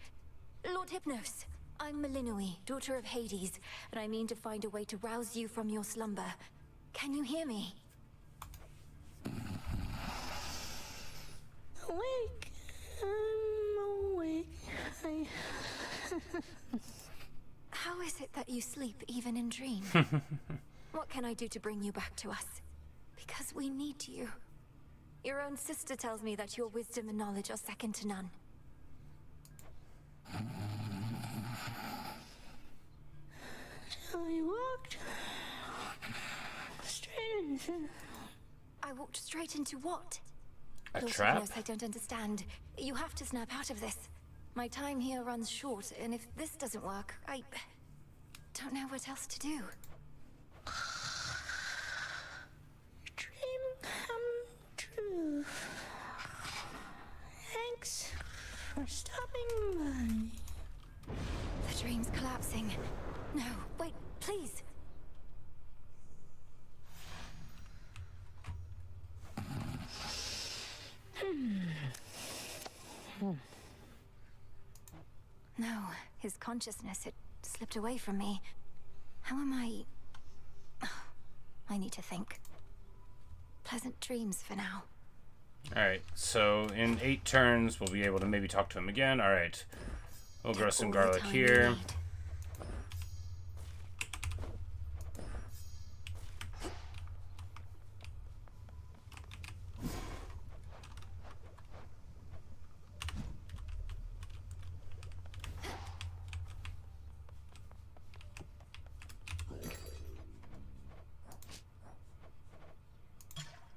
Lord Hypnos, I'm Melinoi, daughter of Hades, and I mean to find a way to rouse you from your slumber. Can you hear me? Awake. I'm awake. How is it that you sleep even in dream? What can I do to bring you back to us? Because we need you. Your own sister tells me that your wisdom and knowledge are second to none. I walked straight into... I walked straight into what? A Lord trap? Hypnos, I don't understand. You have to snap out of this. My time here runs short, and if this doesn't work, I don't know what else to do. Dream come true. Thanks for stopping by. The dream's collapsing. No, wait, please. No, his consciousness, it slipped away from me. How am I... I need to think. Pleasant dreams for now. Alright, so in 8 turns, we'll be able to maybe talk to him again. Alright, we'll grow some garlic here.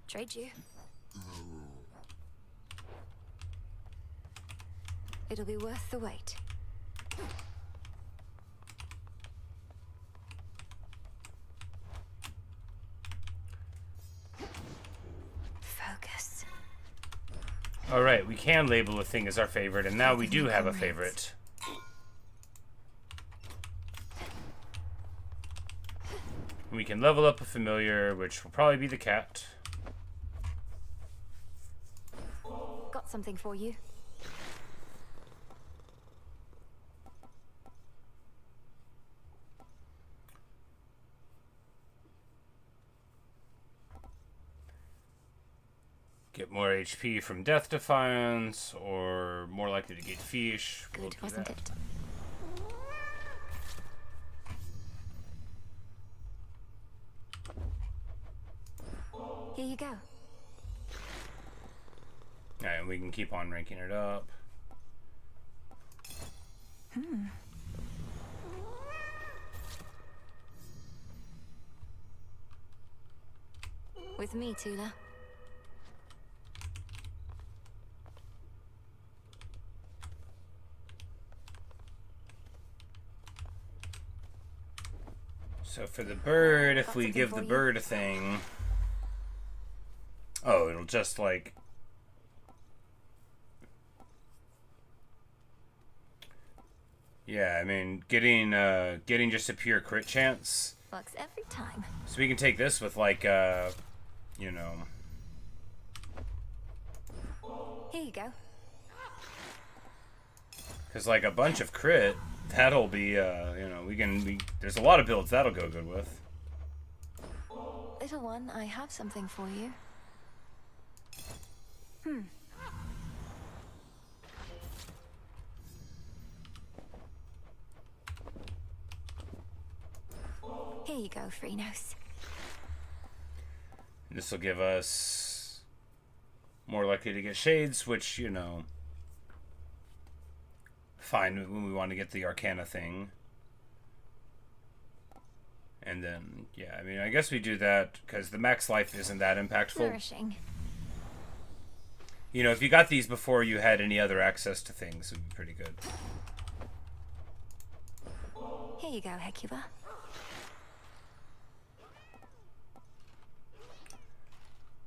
Trade you. It'll be worth the wait. Focus. Alright, we can label a thing as our favorite, and now we do have a favorite. We can level up a familiar, which will probably be the cat. Got something for you. Get more HP from Death Defiance, or more likely to get fish. Good, wasn't it? Here you go. Alright, and we can keep on ranking it up. With me, Tula. So for the bird, if we give the bird a thing... Oh, it'll just like... Yeah, I mean, getting just a pure crit chance. Works every time. So we can take this with like, you know... Here you go. Because like a bunch of crit, that'll be, you know, there's a lot of builds that'll go good with. Little one, I have something for you. Here you go, Freenos. This will give us more likely to get shades, which, you know, fine when we want to get the Arcana thing. And then, yeah, I mean, I guess we do that because the max life isn't that impactful. Nourishing. You know, if you got these before you had any other access to things, it would be pretty good. Here you go, Hecuba.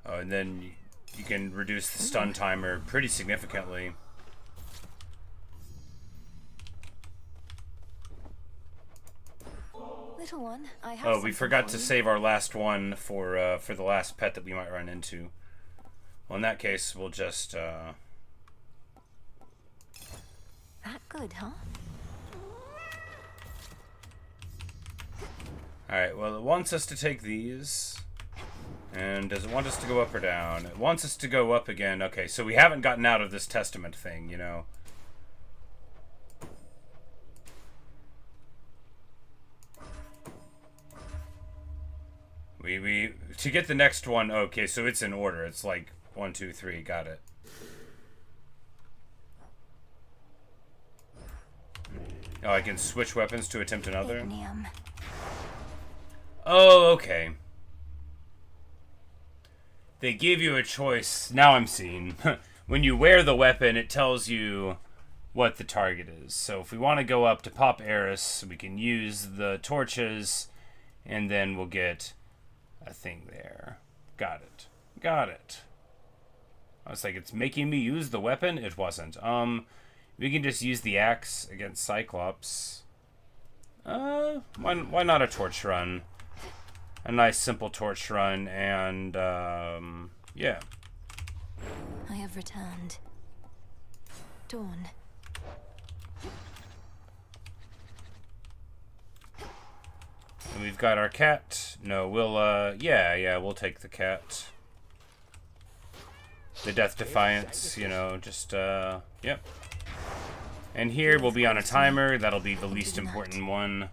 Oh, and then you can reduce the stun timer pretty significantly. Little one, I have. Oh, we forgot to save our last one for the last pet that we might run into. Well, in that case, we'll just. That good, huh? All right. Well, it wants us to take these. And does it want us to go up or down? It wants us to go up again. Okay, so we haven't gotten out of this testament thing, you know. We to get the next one. Okay, so it's in order. It's like 1, 2, 3. Got it. Oh, I can switch weapons to attempt another. Ignium. Oh, okay. They give you a choice. Now I'm seeing. When you wear the weapon, it tells you what the target is. So if we want to go up to Pop Eris, we can use the torches, and then we'll get a thing there. Got it. Got it. I was like, it's making me use the weapon? It wasn't. We can just use the axe against Cyclops. Why not a torch run? A nice simple torch run, and yeah. I have returned. Dawn. And we've got our cat. No, we'll yeah, we'll take the cat. The Death Defiance, you know, just yep. And here we'll be on a timer. That'll be the least important one.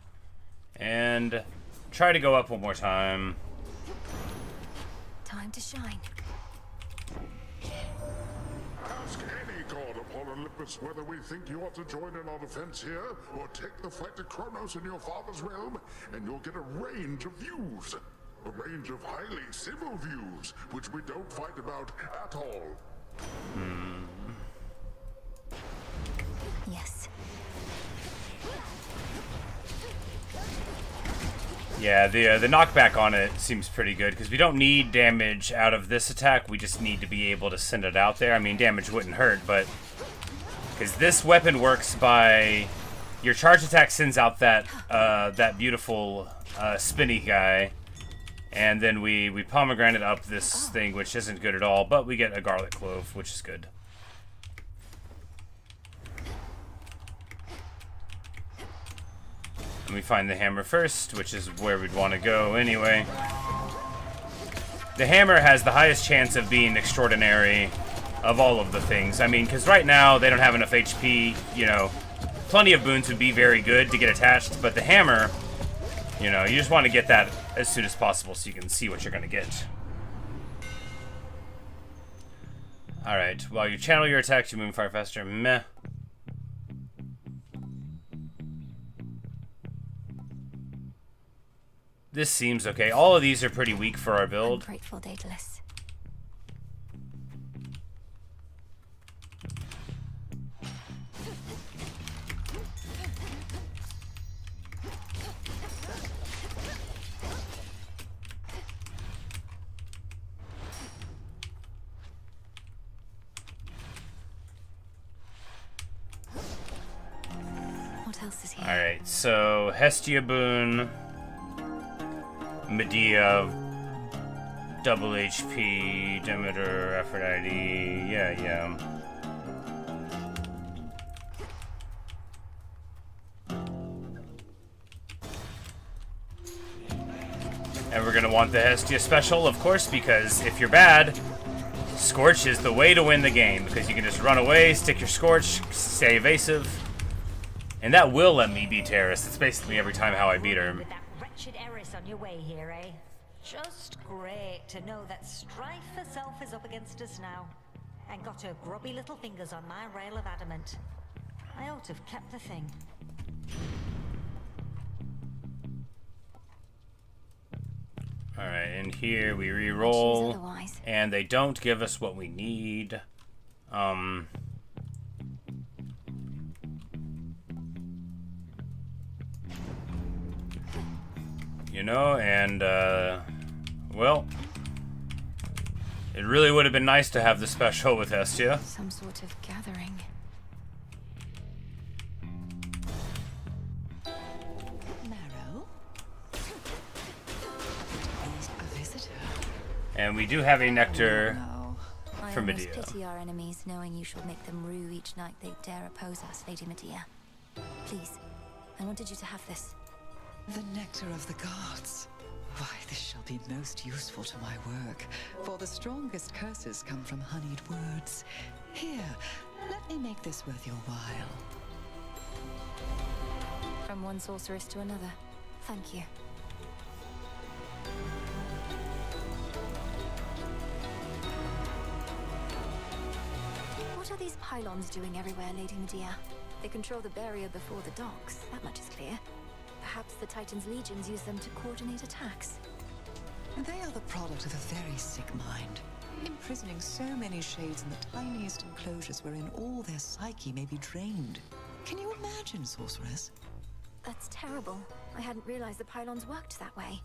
And try to go up one more time. Time to shine. Ask any god upon Olympus whether we think you ought to join in our defense here, or take the fight to Kronos in your father's realm, and you'll get a range of views. A range of highly civil views, which we don't fight about at all. Yes. Yeah, the knockback on it seems pretty good, because we don't need damage out of this attack, we just need to be able to send it out there. I mean, damage wouldn't hurt, but... Because this weapon works by... Your charge attack sends out that that beautiful spinny guy, and then we pomegranate up this thing, which isn't good at all, but we get a garlic clove, which is good. And we find the hammer first, which is where we'd want to go anyway. The hammer has the highest chance of being extraordinary of all of the things. I mean, because right now they don't have enough HP, you know. Plenty of boons would be very good to get attached, but the hammer, you know, you just want to get that as soon as possible so you can see what you're going to get. Alright, while you channel your attacks, you move far faster. Meh. This seems okay. All of these are pretty weak for our build. I'm grateful, Daedalus. What else is here? Alright, so Hestia boon, Medea, double HP, Demeter, Aphrodite, yeah. And we're gonna want the Hestia special, of course, because if you're bad, Scorch is the way to win the game, because you can just run away, stick your Scorch, stay evasive, and that will let me beat Terrace. It's basically every time how I beat her. With that wretched Eris on your way here, eh? Just great to know that Strife herself is up against us now, and got her grubby little fingers on my rail of adamant. I ought to have kept the thing. Alright, and here we re-roll, and they don't give us what we need. You know, and, well, it really would have been nice to have the special with Hestia. Some sort of gathering. Marrow? A visitor. And we do have a nectar I for almost Medea. pity our enemies, knowing you shall make them rue each night they dare oppose us, Lady Medea. Please, I wanted you to have this. The nectar of the gods. Why, this shall be most useful to my work, for the strongest curses come from honeyed words. Here, let me make this worth your while. From one sorceress to another. Thank you. What are these pylons doing everywhere, Lady Medea? They control the barrier before the docks, that much is clear. Perhaps the Titan's legions use them to coordinate attacks. They are the product of a very sick mind, imprisoning so many shades in the tiniest enclosures wherein all their psyche may be drained. Can you imagine, sorceress? That's terrible. I hadn't realized the pylons worked that way.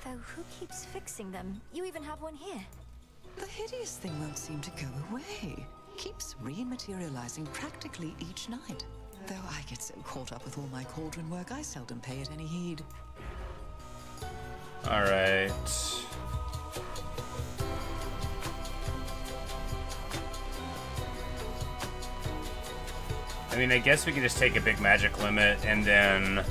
Though who keeps fixing them? You even have one here. The hideous thing won't seem to go away. Keeps rematerializing practically each night. Though I get so caught up with all my cauldron work, I seldom pay it any heed. Alright. I mean, I guess we could just take a big magic limit and then...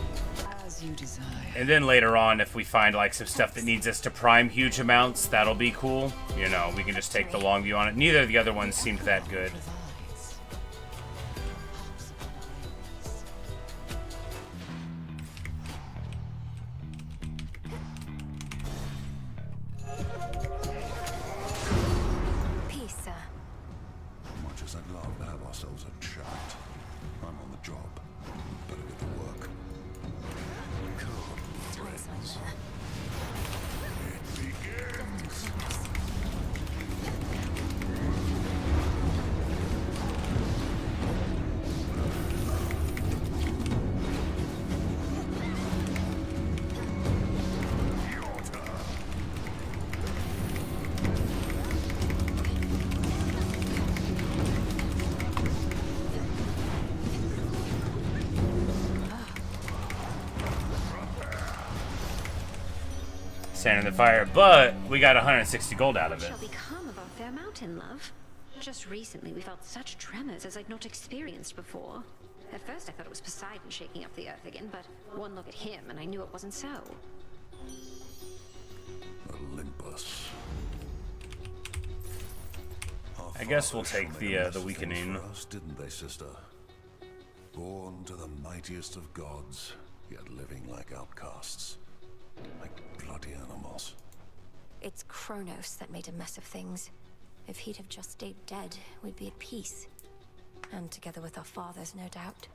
As you desire. And then later on, if we find like some stuff that needs us to prime huge amounts, that'll be cool. You know, we can just take the long view on it. Neither of the other ones seemed that good. Peace, sir. Much as I'd love to have ourselves a chat, I'm on the job. Better get to work. Come, friends. It begins. Sand in the fire, but we got 160 gold out of it. Shall be calm above their mountain, love. Just recently we felt such tremors as I'd not experienced before. At first I thought it was Poseidon shaking up the earth again, but one look at him and I knew it wasn't so. Olympus. I guess we'll take the weakening. For us, didn't they, sister? Born to the mightiest of gods, yet living like outcasts, like bloody animals. It's Kronos that made a mess of things. If he'd have just stayed dead, we'd be at peace. And together with our fathers, no doubt.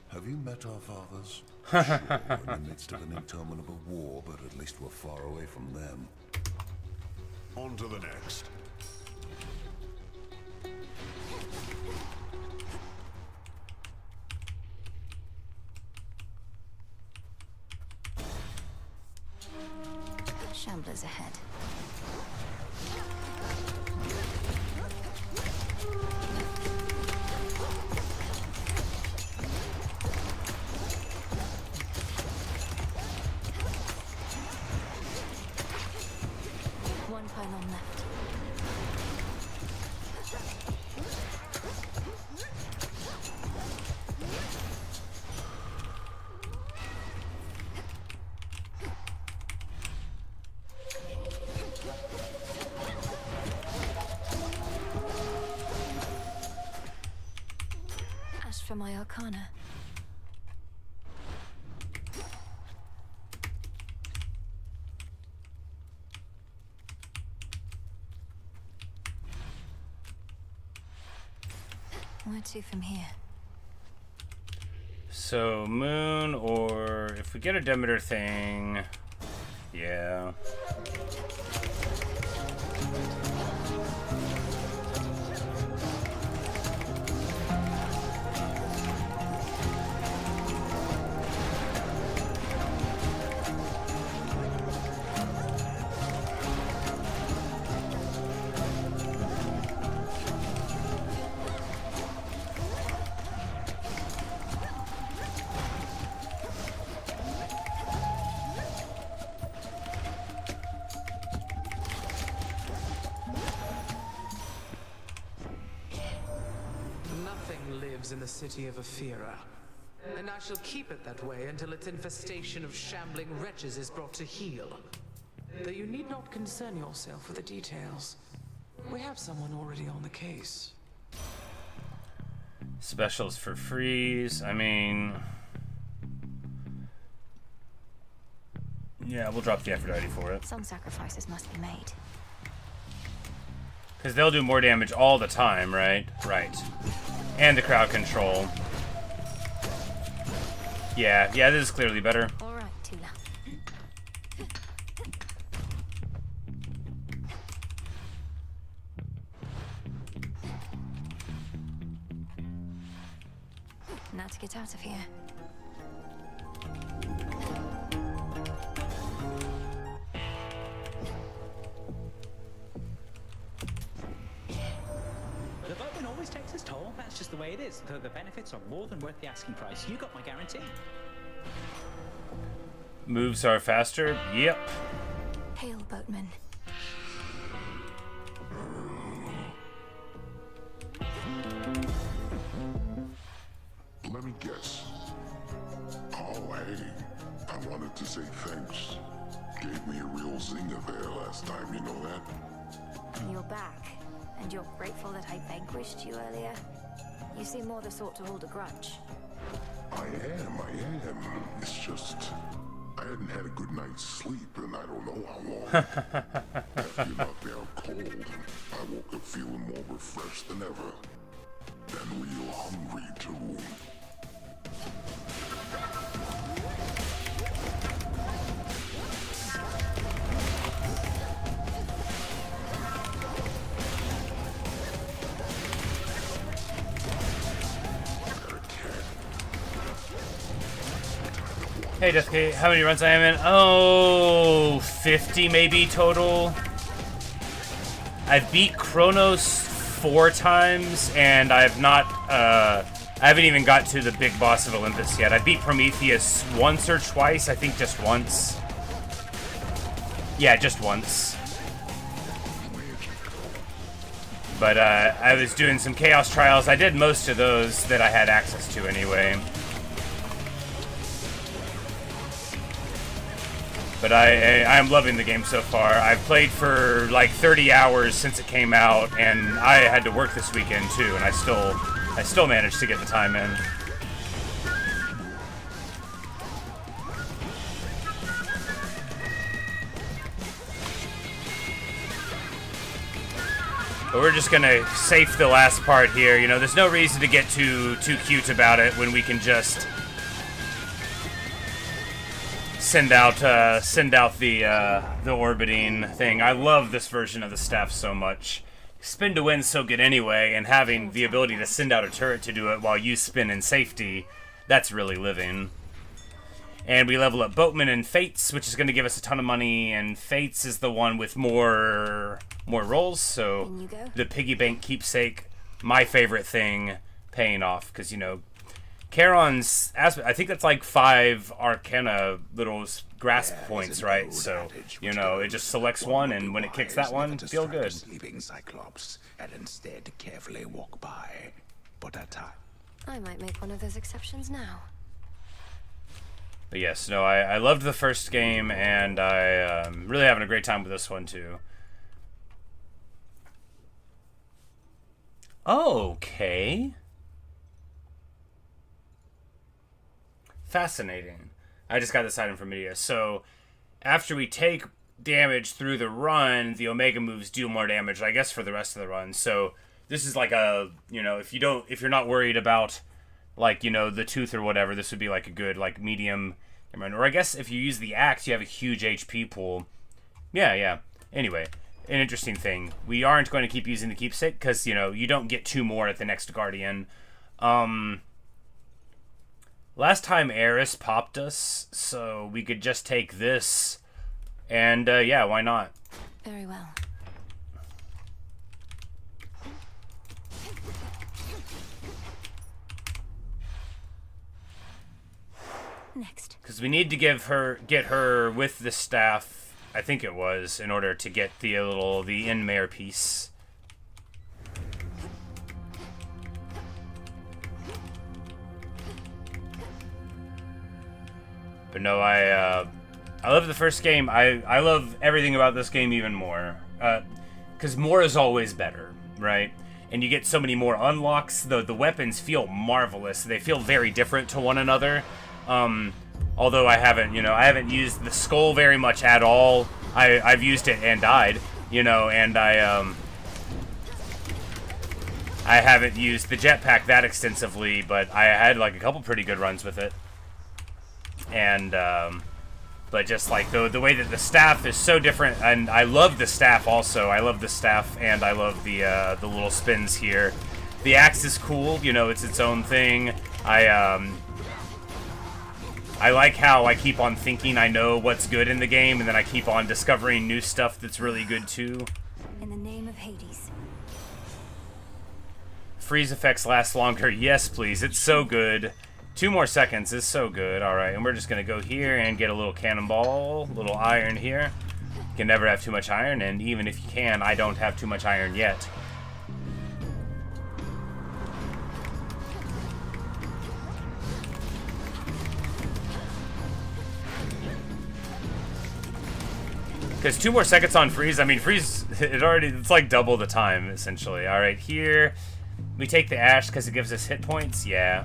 Have you met our fathers? Sure, we're in the midst of an interminable war, but at least we're far away from them. On to the next. Shamblers ahead. One pylon left. Ash for my arcana. Where to from here? So moon, or if we get a Demeter thing, yeah. Nothing lives in the city of Ephira, and I shall keep it that way until its infestation of shambling wretches is brought to heel. Though you need not concern yourself with the details. We have someone already on the case. Specials for freeze. I mean, yeah, we'll drop the Aphrodite for it. Some sacrifices must be made. Because they'll do more damage all the time, right? Right. And the crowd control. Yeah, this is clearly better. All right, Tula. Now to get out of here. The boatman always takes his toll. That's just the way it is. The benefits are more than worth the asking price. You got my guarantee. Moves are faster. Yep. Hail, boatman. Let me guess. Oh, hey. I wanted to say thanks. Gave me a real zinger there last time, you know that? You're back, and you're grateful that I vanquished you earlier. You seem more the sort to hold a grudge. I am. It's just... I hadn't had a good night's sleep, and I don't know how long. After you knocked me out cold, I woke up feeling more refreshed than ever. And real hungry, too. Hey, Jessica, how many runs I am in? Oh, 50 maybe total. I've beat Kronos 4 times, and I've not, I haven't even got to the big boss of Olympus yet. I beat Prometheus once or twice, I think just once. Yeah, just once. But I was doing some Chaos Trials. I did most of those that I had access to anyway. But I'm loving the game so far. I've played for like 30 hours since it came out, and I had to work this weekend too, and I still managed to get the time in. But we're just gonna safe the last part here. You know, there's no reason to get too cute about it when we can just send out the orbiting thing. I love this version of the staff so much. Spin to win's so good anyway, and having the ability to send out a turret to do it while you spin in safety, that's really living. And we level up Boatman and Fates, which is going to give us a ton of money, and Fates is the one with more rolls, so the piggy bank keepsake, my favorite thing, paying off, because, you know, Charon's aspect, I think that's like 5 Arcana little grasp points, right? So, you know, it just selects one, and when it kicks that one, feel good. Sleeping Cyclops, and instead carefully walk by, but at time. I might make one of those exceptions now. But yes, no, I loved the first game, and I'm really having a great time with this one too. Okay. Fascinating. I just got this item from Media. So, after we take damage through the run, the Omega moves do more damage, I guess, for the rest of the run. So, this is like a, you know, if you're not worried about, like, you know, the tooth or whatever, this would be like a good, like, medium, or I guess if you use the axe, you have a huge HP pool. Yeah. Anyway, an interesting thing. We aren't going to keep using the keepsake, because, you know, you don't get 2 more at the next Guardian. Last time Eris popped us, so we could just take this, and, yeah, why not? Very well. Next. Because we need to get her with the staff, I think it was, in order to get the in-mare piece. But no, I love the first game. I love everything about this game even more. Because more is always better, right? And you get so many more unlocks. The weapons feel marvelous. They feel very different to one another. Although I haven't used the skull very much at all. I've used it and died, you know, and I haven't used the jetpack that extensively, but I had like a couple pretty good runs with it. And but just like the way that the staff is so different, and I love the staff also. I love the staff, and I love the little spins here. The axe is cool, you know, it's its own thing. I like how I keep on thinking I know what's good in the game, and then I keep on discovering new stuff that's really good too. In the name of Hades. Freeze effects last longer. Yes, please. It's so good. 2 more seconds is so good. Alright, and we're just going to go here and get a little cannonball, little iron here. You can never have too much iron, and even if you can, I don't have too much iron yet. Because 2 more seconds on freeze, I mean, freeze, it's like double the time, essentially. Alright, here, we take the ash because it gives us hit points, yeah.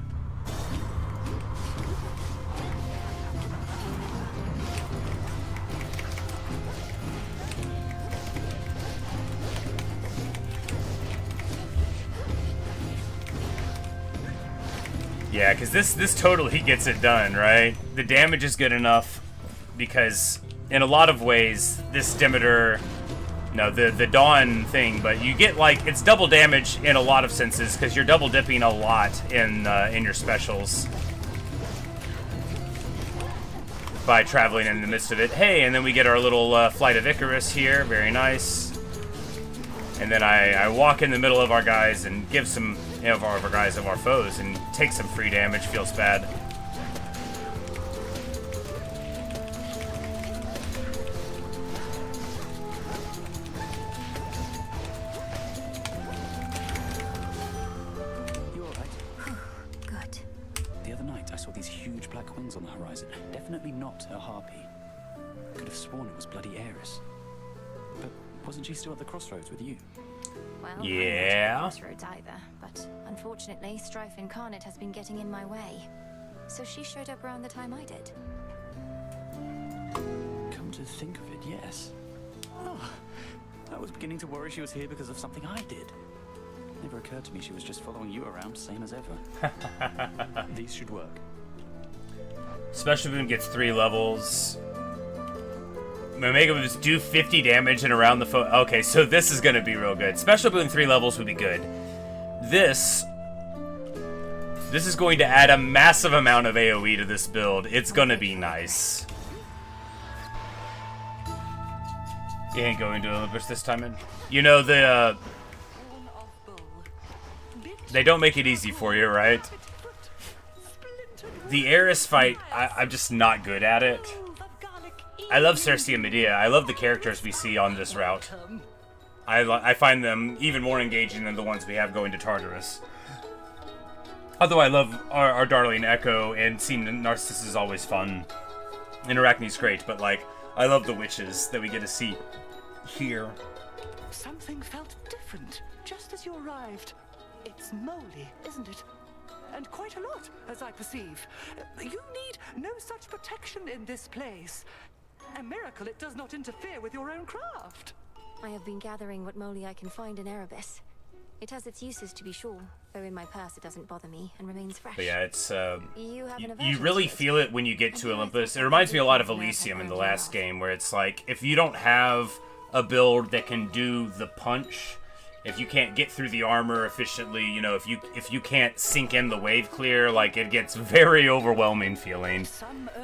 Yeah, because this totally gets it done, right? The damage is good enough, because in a lot of ways, this Demeter, no, the Dawn thing, but you get, like, it's double damage in a lot of senses, because you're double dipping a lot in your specials by traveling in the midst of it. Hey, and then we get our little Flight of Icarus here, very nice. And then I walk in the middle of our guys and give some of our guys of our foes and take some free damage, feels bad. The other night, I saw these huge black wings on the horizon. Definitely not a harpy. Could have sworn it was bloody Eris. But wasn't she still at the crossroads with you? Well, yeah. I'm not at the crossroads either, but unfortunately, Strife Incarnate has been getting in my way. So she showed up around the time I did. Come to think of it, yes. Oh, I was beginning to worry she was here because of something I did. Never occurred to me she was just following you around, same as ever. These should work. Special boon gets 3 levels. Omega moves do 50 damage and around the foe. Okay, so this is gonna be real good. Special boon 3 levels would be good. This is going to add a massive amount of AoE to this build. It's gonna be nice. You ain't going to Olympus this time, man. You know, they don't make it easy for you, right? The Eris fight, I'm just not good at it. I love Cersei and Medea. I love the characters we see on this route. I find them even more engaging than the ones we have going to Tartarus. Although I love our darling Echo, and seeing Narcissus is always fun. And Arachne's great, but like, I love the witches that we get to see here. Something felt different just as you arrived. It's moly, isn't it? And quite a lot, as I perceive. You need no such protection in this place. A miracle it does not interfere with your own craft. I have been gathering what moly I can find in Erebus. It has its uses, to be sure, though in my purse it doesn't bother me and remains fresh. But yeah, it's you really feel it when you get to Olympus. It reminds me a lot of Elysium in the last game, where it's like, if you don't have a build that can do the punch, if you can't get through the armor efficiently, you know, if you can't sink in the wave clear, like, it gets very overwhelming feeling.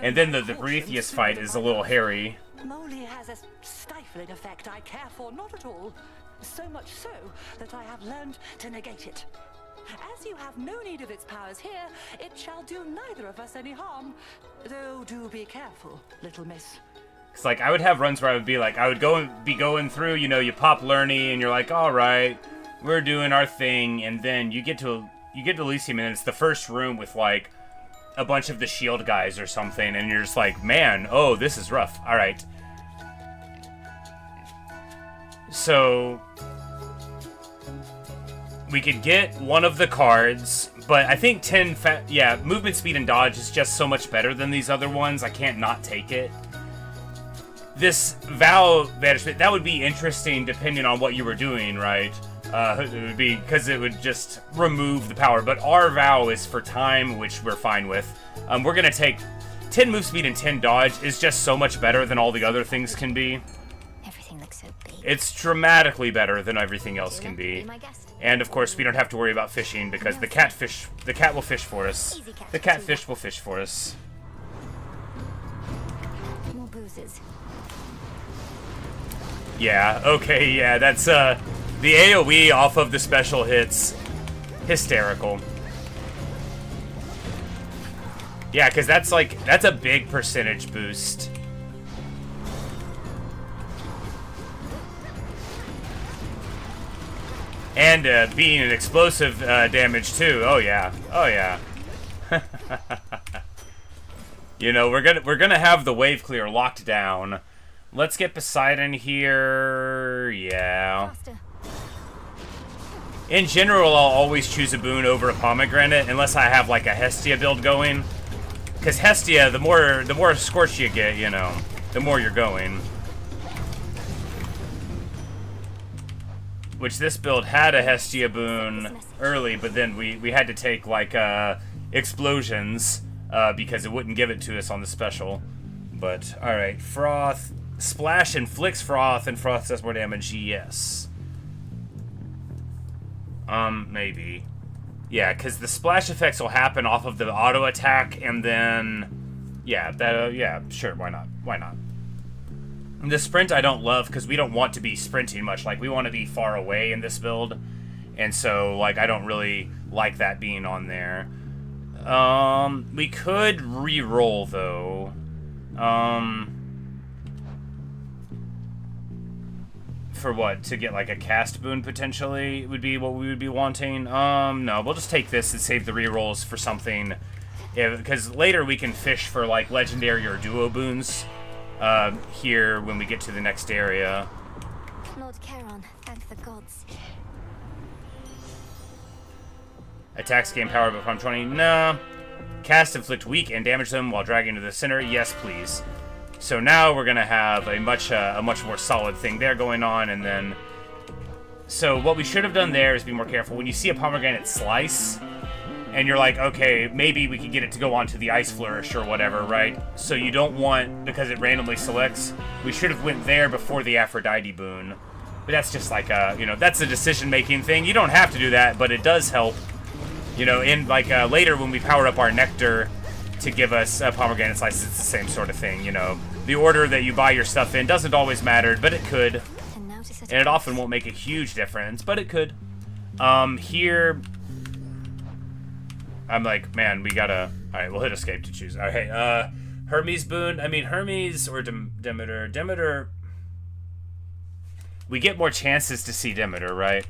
And then the Prometheus fight is a little hairy. Moly has a stifling effect I care for not at all. So much so that I have learned to negate it. As you have no need of its powers here, it shall do neither of us any harm. Though do be careful, little miss. It's like, I would have runs where I would be like, I would be going through, you know, you pop Lerny, and you're like, alright, we're doing our thing, and then you get to Elysium, and it's the first room with, like, a bunch of the shield guys or something, and you're just like, man, oh, this is rough. Alright. So, we could get one of the cards, but I think movement speed and dodge is just so much better than these other ones, I can't not take it. This Vow Banishment, that would be interesting depending on what you were doing, right? It would be, because it would just remove the power, but our Vow is for time, which we're fine with. We're going to take 10 move speed and 10 dodge is just so much better than all the other things can be. Everything looks so big. It's dramatically better than everything else can be. And of course, we don't have to worry about fishing, because the cat will fish for us. The catfish will fish for us. More boozes. Yeah, okay, yeah, that's, the AoE off of the special hits, hysterical. Yeah, because that's a big percentage boost. And, being an explosive, damage, too. Oh, yeah. Oh, yeah. You know, we're gonna have the wave clear locked down. Let's get Poseidon here. Yeah. In general, I'll always choose a boon over a pomegranate unless I have like a Hestia build going. Because Hestia, the more scorch you get, you know, the more you're going. Which this build had a Hestia boon early, but then we had to take like explosions because it wouldn't give it to us on the special. But alright, Froth. Splash inflicts Froth, and Froth does more damage, yes. Maybe. Yeah, because the splash effects will happen off of the auto attack, and then... Yeah, yeah, sure, why not? Why not? The sprint I don't love, because we don't want to be sprinting much. Like, we want to be far away in this build. And so, like, I don't really like that being on there. We could re-roll, though. For what? To get like a cast boon potentially would be what we would be wanting. No, we'll just take this and save the rerolls for something Because later we can fish for like legendary or duo boons here when we get to the next area. Lord Charon, thank the gods. Attacks gain power but from 20. Nah. Cast inflict weak and damage them while dragging to the center. Yes, please. So now we're gonna have a much more solid thing there going on, and then. So what we should have done there is be more careful. When you see a pomegranate slice, and you're like, okay, maybe we could get it to go onto the ice flourish or whatever, right? So you don't want, because it randomly selects, we should have went there before the Aphrodite boon. But that's just like a, that's a decision-making thing. You don't have to do that, but it does help. In like later when we power up our nectar to give us pomegranate slices, it's the same sort of thing, The order that you buy your stuff in doesn't always matter, but it could. And it often won't make a huge difference, but it could. Here, I'm like, man, we gotta... Alright, we'll hit escape to choose. Alright, Hermes boon. I mean, Hermes or Demeter. Demeter... We get more chances to see Demeter, right?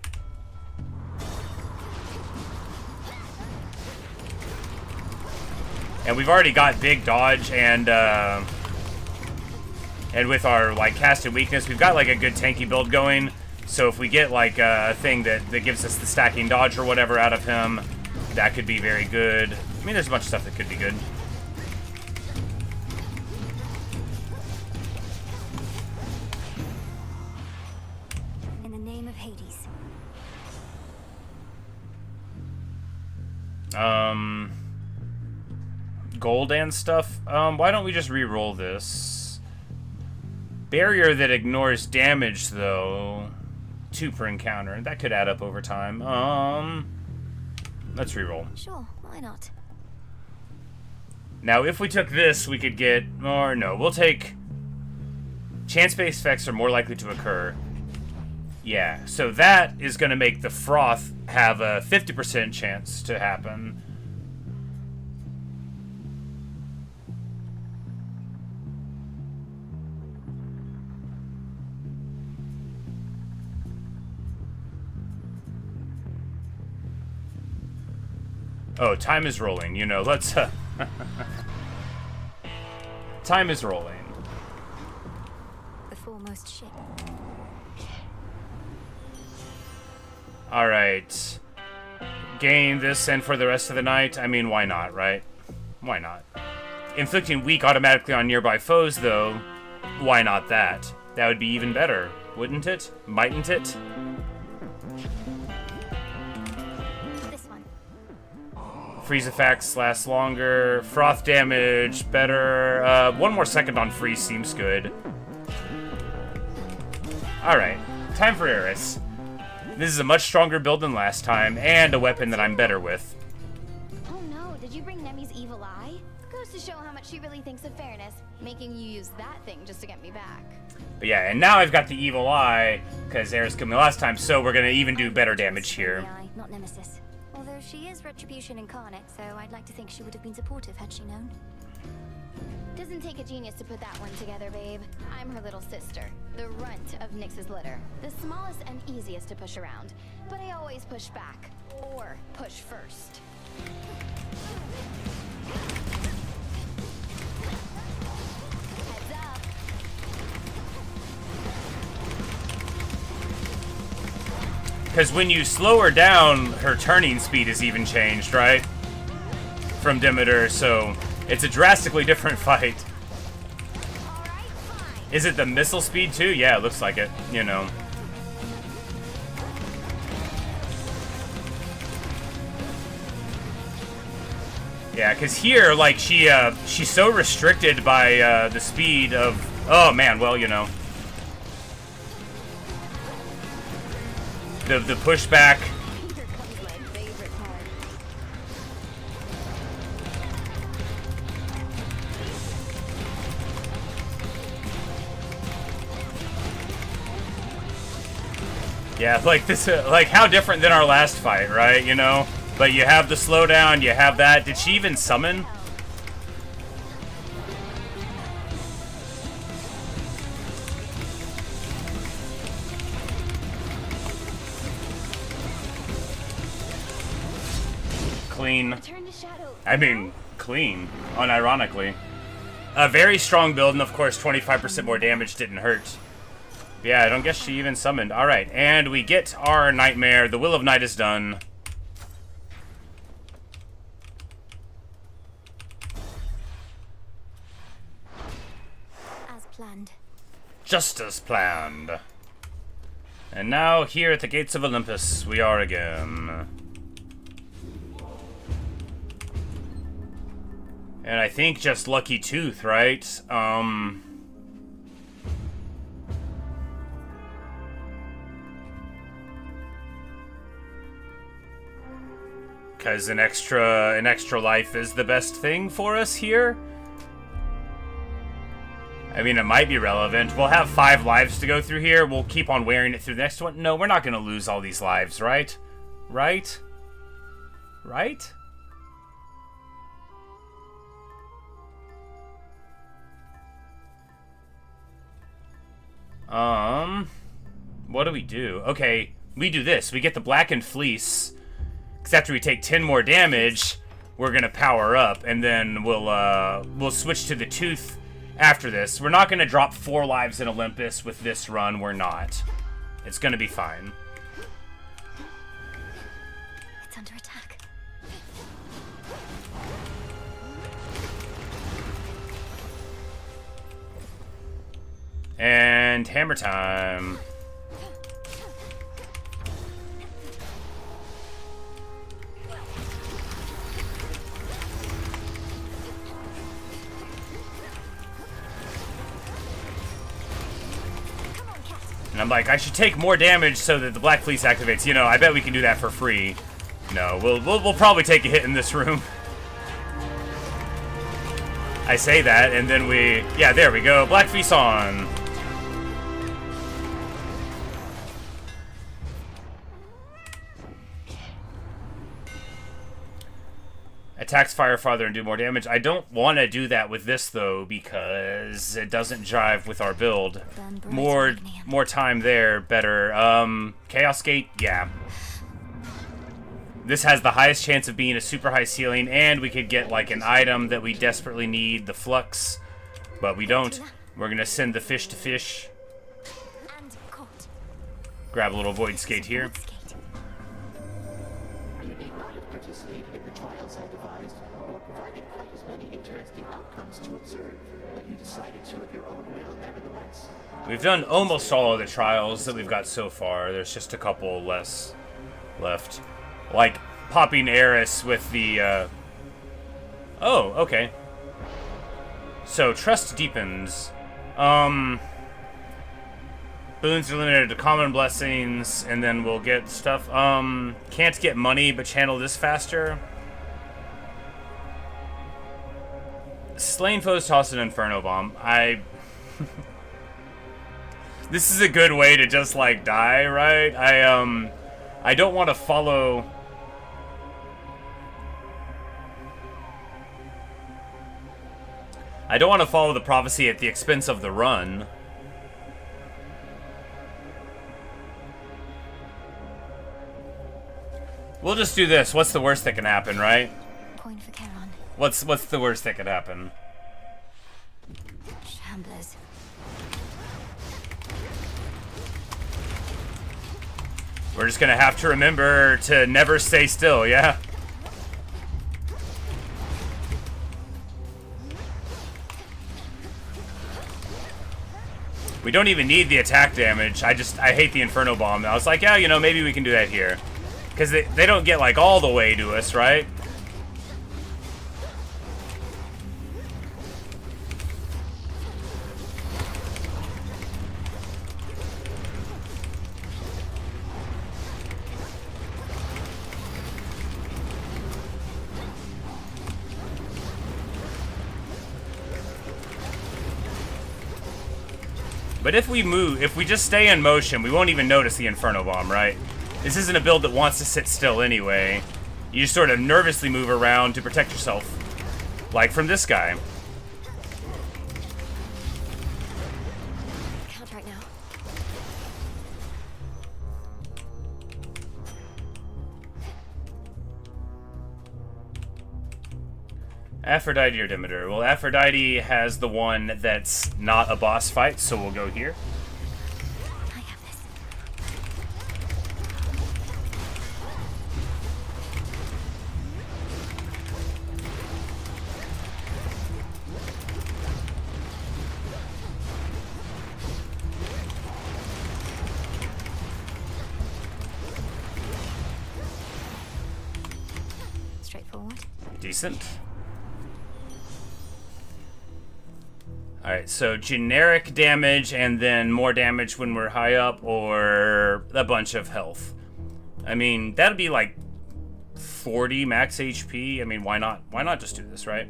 And we've already got big dodge and with our like casted weakness, we've got like a good tanky build going. So if we get like a thing that gives us the stacking dodge or whatever out of him, that could be very good. I mean, there's a bunch of stuff that could be good. In the name of Hades. Gold and stuff. Why don't we just re-roll this? Barrier that ignores damage, though. 2 per encounter. That could add up over time. Let's re-roll. Sure, why not? Now, if we took this, we could get... Or no, we'll take... Chance-based effects are more likely to occur. Yeah, so that is going to make the froth have a 50% chance to happen. Oh, time is rolling. Let's... Time is rolling. The foremost ship. Alright. Gain this and for the rest of the night? I mean, why not, right? Why not? Inflicting weak automatically on nearby foes, though. Why not that? That would be even better, wouldn't it? Mightn't it? Freeze effects last longer. Froth damage, better. 1 more second on freeze seems good. Alright, time for Eris. This is a much stronger build than last time, and a weapon that I'm better with. Oh no, did you bring Nemi's evil eye? Goes to show how much she really thinks of fairness, making you use that thing just to get me back. But yeah, and now I've got the evil eye, because Eris killed me last time, so we're gonna even do better damage here. Eye, not Nemesis. Although she is Retribution incarnate, so I'd like to think she would have been supportive had she known. Doesn't take a genius to put that one together, babe. I'm her little sister, the runt of Nyx's litter. The smallest and easiest to push around. But I always push back. Or push first. Heads up. Because when you slow her down, her turning speed is even changed, right? From Demeter, so it's a drastically different fight. Is it the missile speed too? Yeah, it looks like it, Yeah, because here, like, she's so restricted by the speed of... Oh, man, well, The pushback. Yeah, like this, like how different than our last fight, right? But you have the slowdown, you have that. Did she even summon? Clean. I mean, clean, unironically. A very strong build, and of course 25% more damage didn't hurt. But yeah, I don't guess she even summoned. Alright, and we get our nightmare. The Will of Night is done. As planned. Just as planned. And now, here at the gates of Olympus, we are again. And I think just Lucky Tooth, right? Because an extra life is the best thing for us here? I mean, it might be relevant. We'll have 5 lives to go through here. We'll keep on wearing it through the next one. No, we're not going to lose all these lives, right? Right? Right? What do we do? Okay, we do this. We get the Blackened Fleece. Because after we take 10 more damage, we're going to power up. And then we'll switch to the Tooth after this. We're not going to drop 4 lives in Olympus with this run. We're not. It's going to be fine. It's under attack. And hammer time. And I'm like, I should take more damage so that the Black Fleece activates. You know, I bet we can do that for free. No, we'll probably take a hit in this room. I say that, and then we... Yeah, there we go. Black Fleece on. Attacks Firefather and do more damage. I don't want to do that with this, though, because it doesn't jive with our build. More time there, better. Chaos Gate, yeah. This has the highest chance of being a super high ceiling, and we could get, like, an item that we desperately need, the Flux. But we don't. We're going to send the fish to fish. Grab a little Void Skate here. We've done almost all of the trials that we've got so far. There's just a couple less left. Like popping Eris with the, Oh, okay. So, Trust deepens. Boons are limited to common blessings, and then we'll get stuff. Can't get money, but channel this faster. Slain foes toss an Inferno Bomb. This is a good way to just, like, die, right? I don't want to follow... I don't want to follow the prophecy at the expense of the run. We'll just do this. What's the worst that can happen, right? Coin for Charon. What's the worst that could happen? Shamblers. We're just gonna have to remember to never stay still, yeah? We don't even need the attack damage. I hate the Inferno Bomb. I was like, yeah, you know, maybe we can do that here. Because they don't get, like, all the way to us, right? But if we just stay in motion, we won't even notice the Inferno Bomb, right? This isn't a build that wants to sit still anyway. You just sort of nervously move around to protect yourself. Like from this guy. Count right now. Aphrodite or Demeter? Well, Aphrodite has the one that's not a boss fight, so we'll go here. Straightforward. Decent. Alright, so generic damage and then more damage when we're high up, or a bunch of health. I mean, that'd be like 40 max HP. I mean, why not? Why not just do this, right?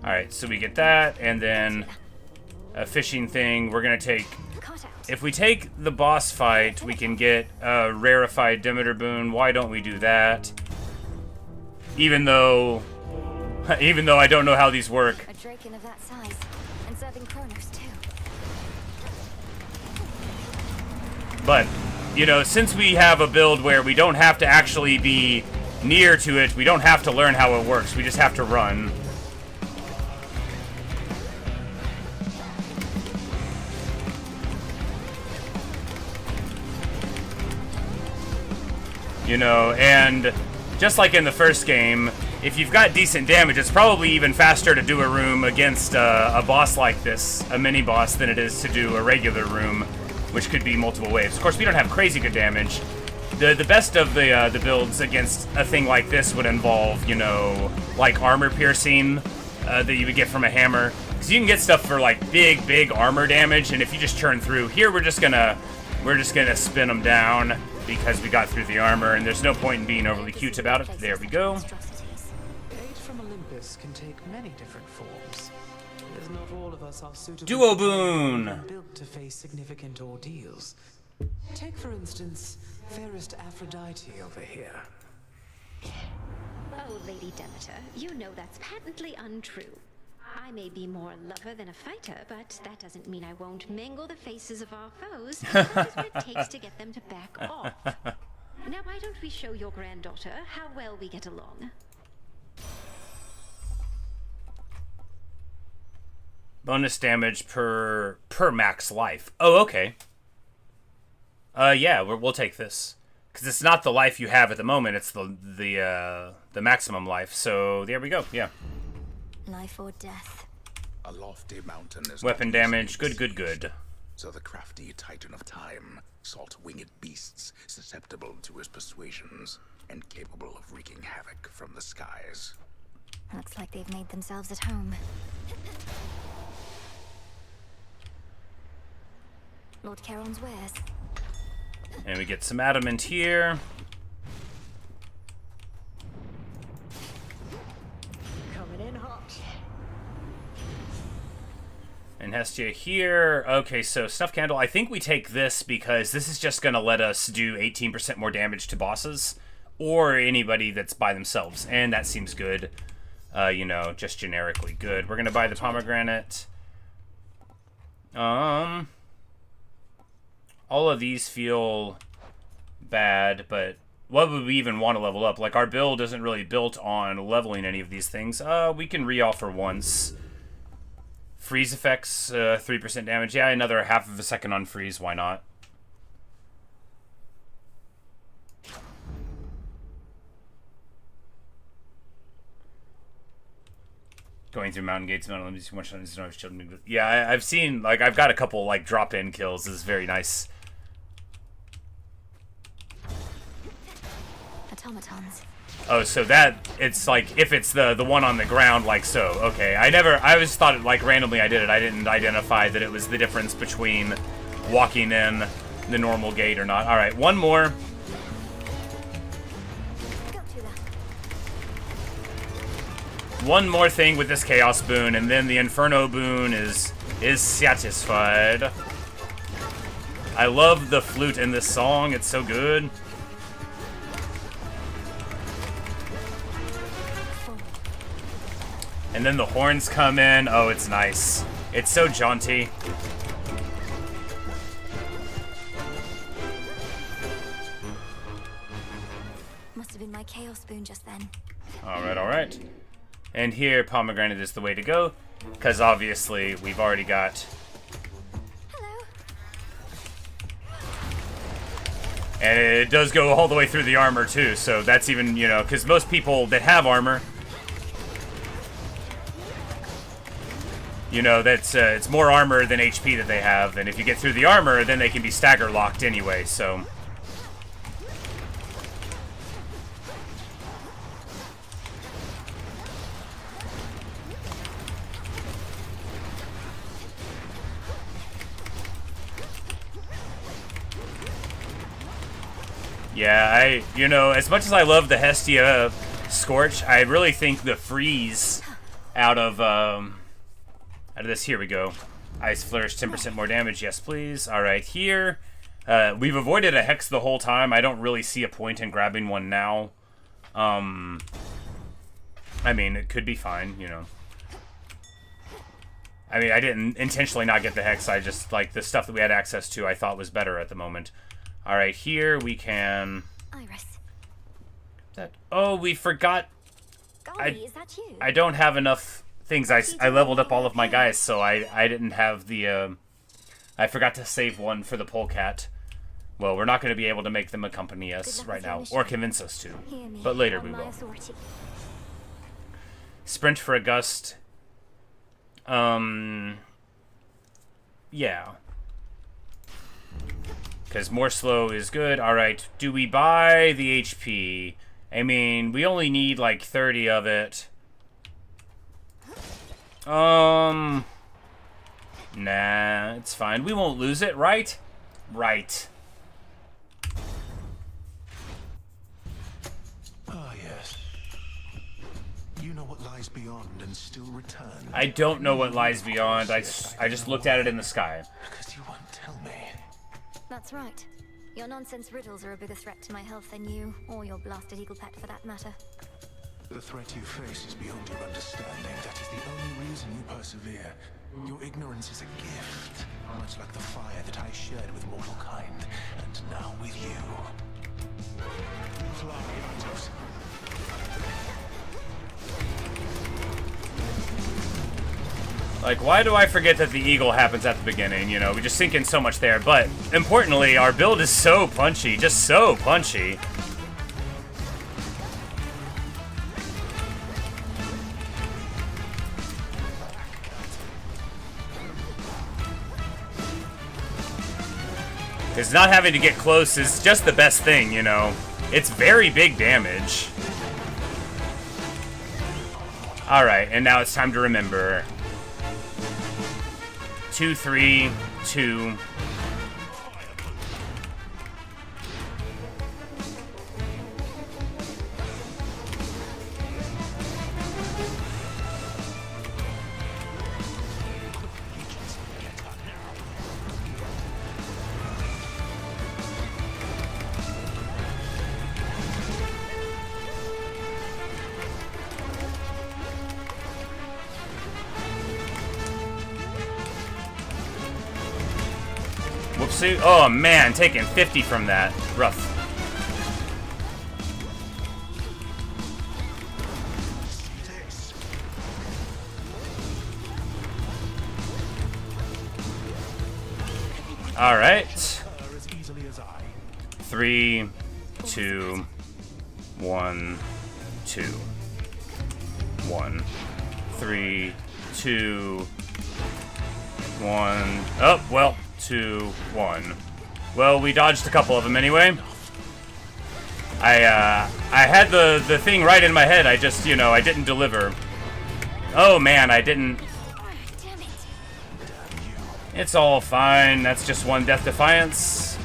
Alright, so we get that, and then a fishing thing. We're gonna take... If we take the boss fight, we can get a rarefied Demeter boon. Why don't we do that? Even though I don't know how these work. A Draken of that size, and serving Kronos too. But, you know, since we have a build where we don't have to actually be near to it, we don't have to learn how it works, we just have to run. You know, and just like in the first game, if you've got decent damage, it's probably even faster to do a room against a boss like this, a mini-boss, than it is to do a regular room, which could be multiple waves. Of course, we don't have crazy good damage. The best of the builds against a thing like this would involve, you know, like armor piercing that you would get from a hammer. Because you can get stuff for like big armor damage, and if you just churn through, here we're just gonna spin them down because we got through the armor, and there's no point in being overly cute about it. There we go. Aid from Olympus can take many different forms. As not all of us are suitable Duo boon. built to face significant ordeals. Take, for instance, fairest Aphrodite over here. Oh, Lady Demeter, you know that's patently untrue. I may be more a lover than a fighter, but that doesn't mean I won't mangle the faces of our foes. That is what it takes to get them to back off. Now, why don't we show your granddaughter how well we get along? Bonus damage per max life. Oh, okay. Yeah, we'll take this. Because it's not the life you have at the moment, it's the maximum life. So there we go, yeah. Life or death. A lofty mountain is Weapon damage, good. So the crafty titan of time sought winged beasts susceptible to his persuasions and capable of wreaking havoc from the skies. Looks like they've made themselves at home. Lord Charon's wares. And we get some adamant here. Coming in hot. And Hestia here. Okay, so Snuff Candle. I think we take this because this is just going to let us do 18% more damage to bosses or anybody that's by themselves. And that seems good. You know, just generically good. We're going to buy the pomegranate. All of these feel bad, but what would we even want to level up? Like, our build isn't really built on leveling any of these things. We can re-offer once. Freeze effects, 3% damage. Yeah, another half of a second on freeze. Why not? Going through mountain gates, mountain limits, too much children. Yeah, I've seen, like, I've got a couple, like, drop-in kills. This is very nice. Automatons. Oh, so that, it's like, if it's the one on the ground, like so. Okay, I always thought it, like, randomly I did it. I didn't identify that it was the difference between walking in the normal gate or not. Alright, one more. One more thing with this Chaos boon, and then the Inferno boon is satisfied. I love the flute in this song. It's so good. And then the horns come in. Oh, it's nice. It's so jaunty. Must have been my Chaos boon then. Alright, alright. And here, pomegranate is the way to go, because obviously we've already got... And it does go all the way through the armor too, so that's even, you know, because most people that have armor, you know, that's it's more armor than HP that they have, and if you get through the armor, then they can be stagger locked anyway, so... Yeah, you know, as much as I love the Hestia Scorch, I really think the freeze out of this, here we go. Ice Flourish, 10% more damage, yes please. Alright, here, we've avoided a Hex the whole time. I don't really see a point in grabbing one now. I mean, it could be fine, you know. I mean, I didn't intentionally not get the Hex, I just, like, the stuff that we had access to I thought was better at the moment. Alright, here we can... Iris. That. Oh, we forgot... Golly, is that you? I don't have enough things. I leveled up all of my guys, so I didn't have the... I forgot to save one for the polecat. Well, we're not going to be able to make them accompany us right now, or convince us to. But later we will. Sprint for a gust. Yeah. Because more slow is good. Alright, do we buy the HP? I mean, we only need like 30 of it. Nah, it's fine. We won't lose it, right? Right. Ah, yes. You know what lies beyond and still return. I don't know what lies beyond. I just looked at it in the sky. Because you won't tell me. That's right. Your nonsense riddles are a bigger threat to my health than you, or your blasted eagle pet for that matter. The threat you face is beyond your understanding. That is the only reason you persevere. Your ignorance is a gift, much like the fire that I shared with mortal kind, and now with you. Fly, Artos. Like, why do I forget that the eagle happens at the beginning? You know, we just sink in so much there. But, importantly, our build is so punchy. Just so punchy. Because not having to get close is just the best thing, you know. It's very big damage. Alright, and now it's time to remember. 2, 3, 2. Whoopsie. Oh man, taking 50 from that. Rough. Alright. 3, 2, 1, 2. 1. 3, 2, 1. Oh, well. 2, 1. Well, we dodged a couple of them anyway. I had the thing right in my head. I just, you know, I didn't deliver. Oh man, I didn't. It's all fine. That's just one Death Defiance.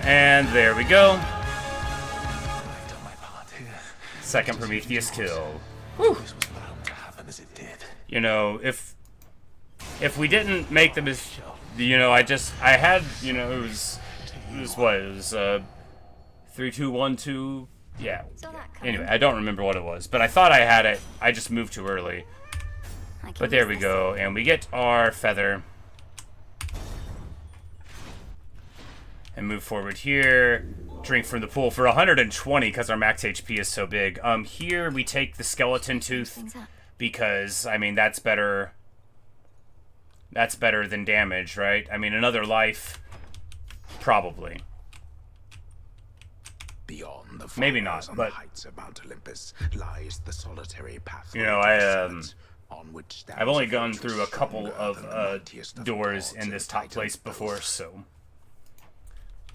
And there we go. Second Prometheus kill. Whew. You know, if we didn't make the You know, I had, you know, it was what? It was 3, 2, 1, 2. Yeah. Anyway, I don't remember what it was, but I thought I had it. I just moved too early. But there we go, and we get our feather. And move forward here. Drink from the pool for 120 because our max HP is so big. Here we take the skeleton tooth because, I mean, that's better. That's better than damage, right? I mean, another life, probably. Beyond the maybe not, on but the heights of Mount Olympus lies the solitary path. You know, I've only gone through a couple of doors in this top place before, so.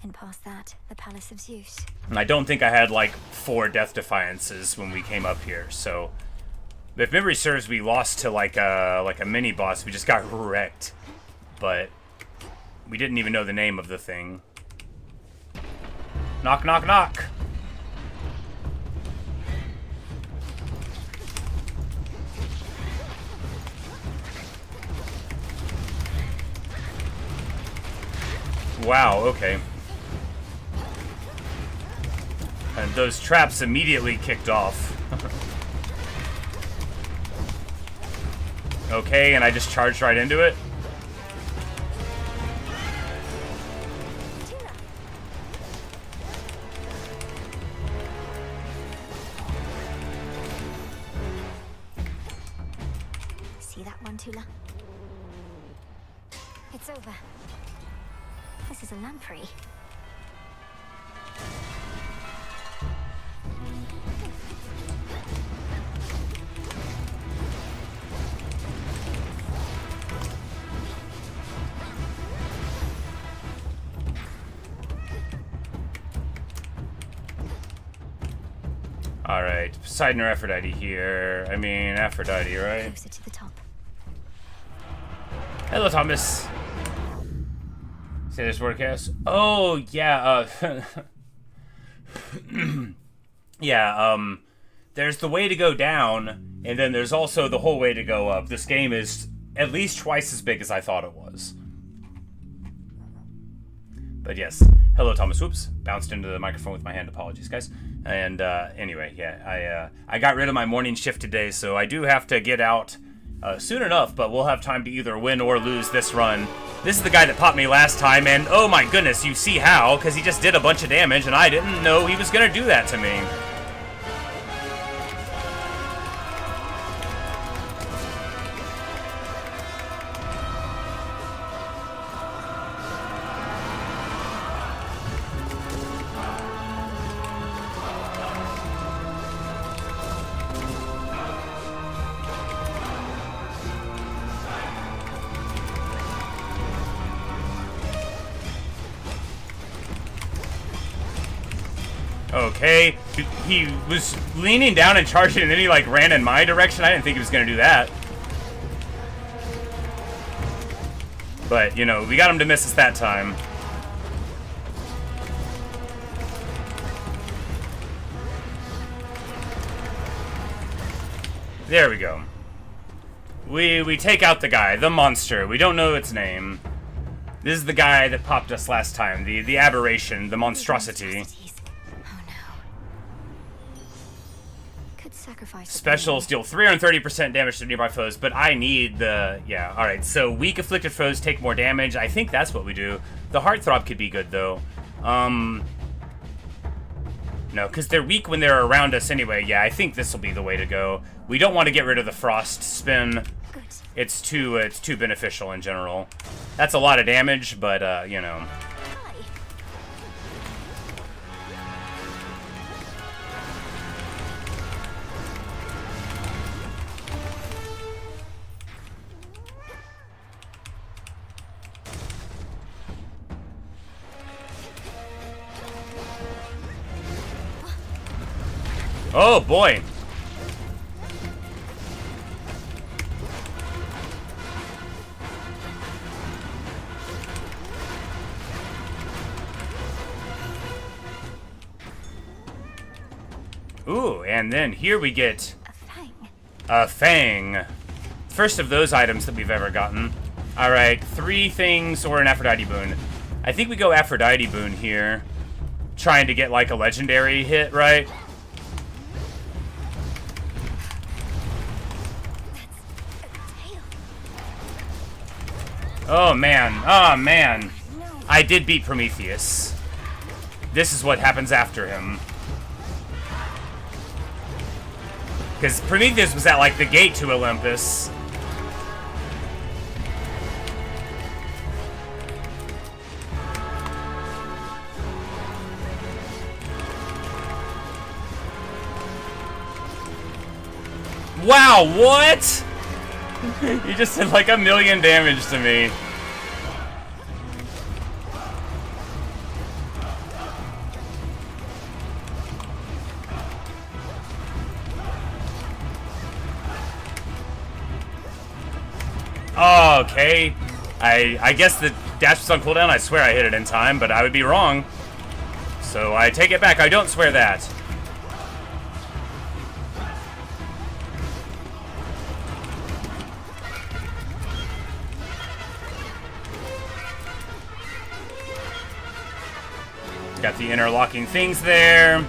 And past that, the Palace of Zeus. And I don't think I had like 4 death defiances when we came up here, so if memory serves, we lost to like a mini boss. We just got wrecked, but we didn't even know the name of the thing. Knock, knock, knock. Wow, okay. And those traps immediately kicked off. Okay, and I just charged right into it. See that one, Tula? It's over. This is a lamprey. Alright, Poseidon or Aphrodite here. I mean, Aphrodite, right? Closer to the top. Hello, Thomas. Say this word, Cass. Oh, yeah, yeah, there's the way to go down, and then there's also the whole way to go up. This game is at least twice as big as I thought it was. But yes, hello, Thomas. Whoops, bounced into the microphone with my hand. Apologies, guys. And anyway, yeah, I got rid of my morning shift today, so I do have to get out soon enough, but we'll have time to either win or lose this run. This is the guy that popped me last time, and oh my goodness, you see how, because he just did a bunch of damage, and I didn't know he was going to do that to me. Okay, he was leaning down and charging, and then he like ran in my direction. I didn't think he was gonna do that. But, you know, we got him to miss us that time. There we go. We take out the guy, the monster. We don't know its name. This is the guy that popped us last time, the aberration, the monstrosity. Specials deal 330% damage to nearby foes, but I need the... Yeah, alright, so weak afflicted foes take more damage. I think that's what we do. The Heartthrob could be good, though. No, because they're weak when they're around us anyway. Yeah, I think this will be the way to go. We don't want to get rid of the Frost Spin. It's too beneficial in general. That's a lot of damage, but, you know... Oh, boy. Ooh, and then here we get a fang. First of those items that we've ever gotten. Alright, 3 things or an Aphrodite boon. I think we go Aphrodite boon here. Trying to get like a legendary hit, right? Oh man, oh man. I did beat Prometheus. This is what happens after him. Because Prometheus was at like the gate to Olympus. Wow, what? You just did like 1,000,000 damage to me. Oh, okay. I guess the dash was on cooldown. I swear I hit it in time, but I would be wrong. So I take it back. I don't swear that. Got the interlocking things there.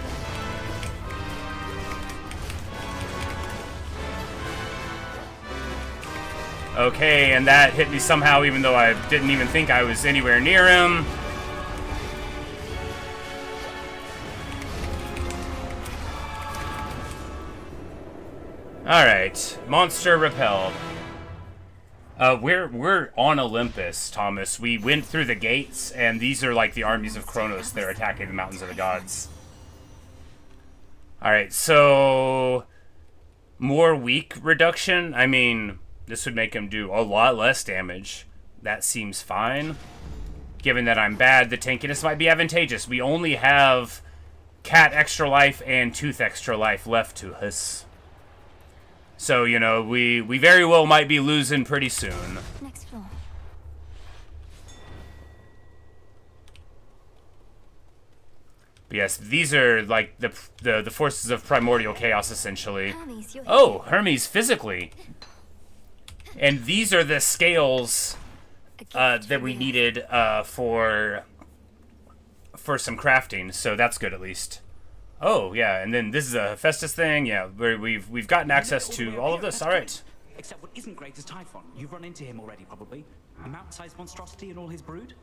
Okay, and that hit me somehow even though I didn't even think I was anywhere near him. Alright, monster repelled. We're on Olympus, Thomas. We went through the gates, and these are like the armies of Kronos that are attacking the mountains of the gods. Alright, so more weak reduction. I mean, this would make him do a lot less damage. That seems fine. Given that I'm bad, the tankiness might be advantageous. We only have cat extra life and tooth extra life left to us. So, you know, we very well might be losing pretty soon. Next floor. But yes, these are like the forces of primordial chaos, essentially. Hermes, you're Oh, Hermes physically. And these are the scales that we needed for some crafting, so that's good at least. Oh yeah, and then this is a Hephaestus thing. Yeah, where we've gotten access to all of this. All right. Except what isn't great is Typhon. You've run into him already, probably. A mountain-sized monstrosity and all his brood.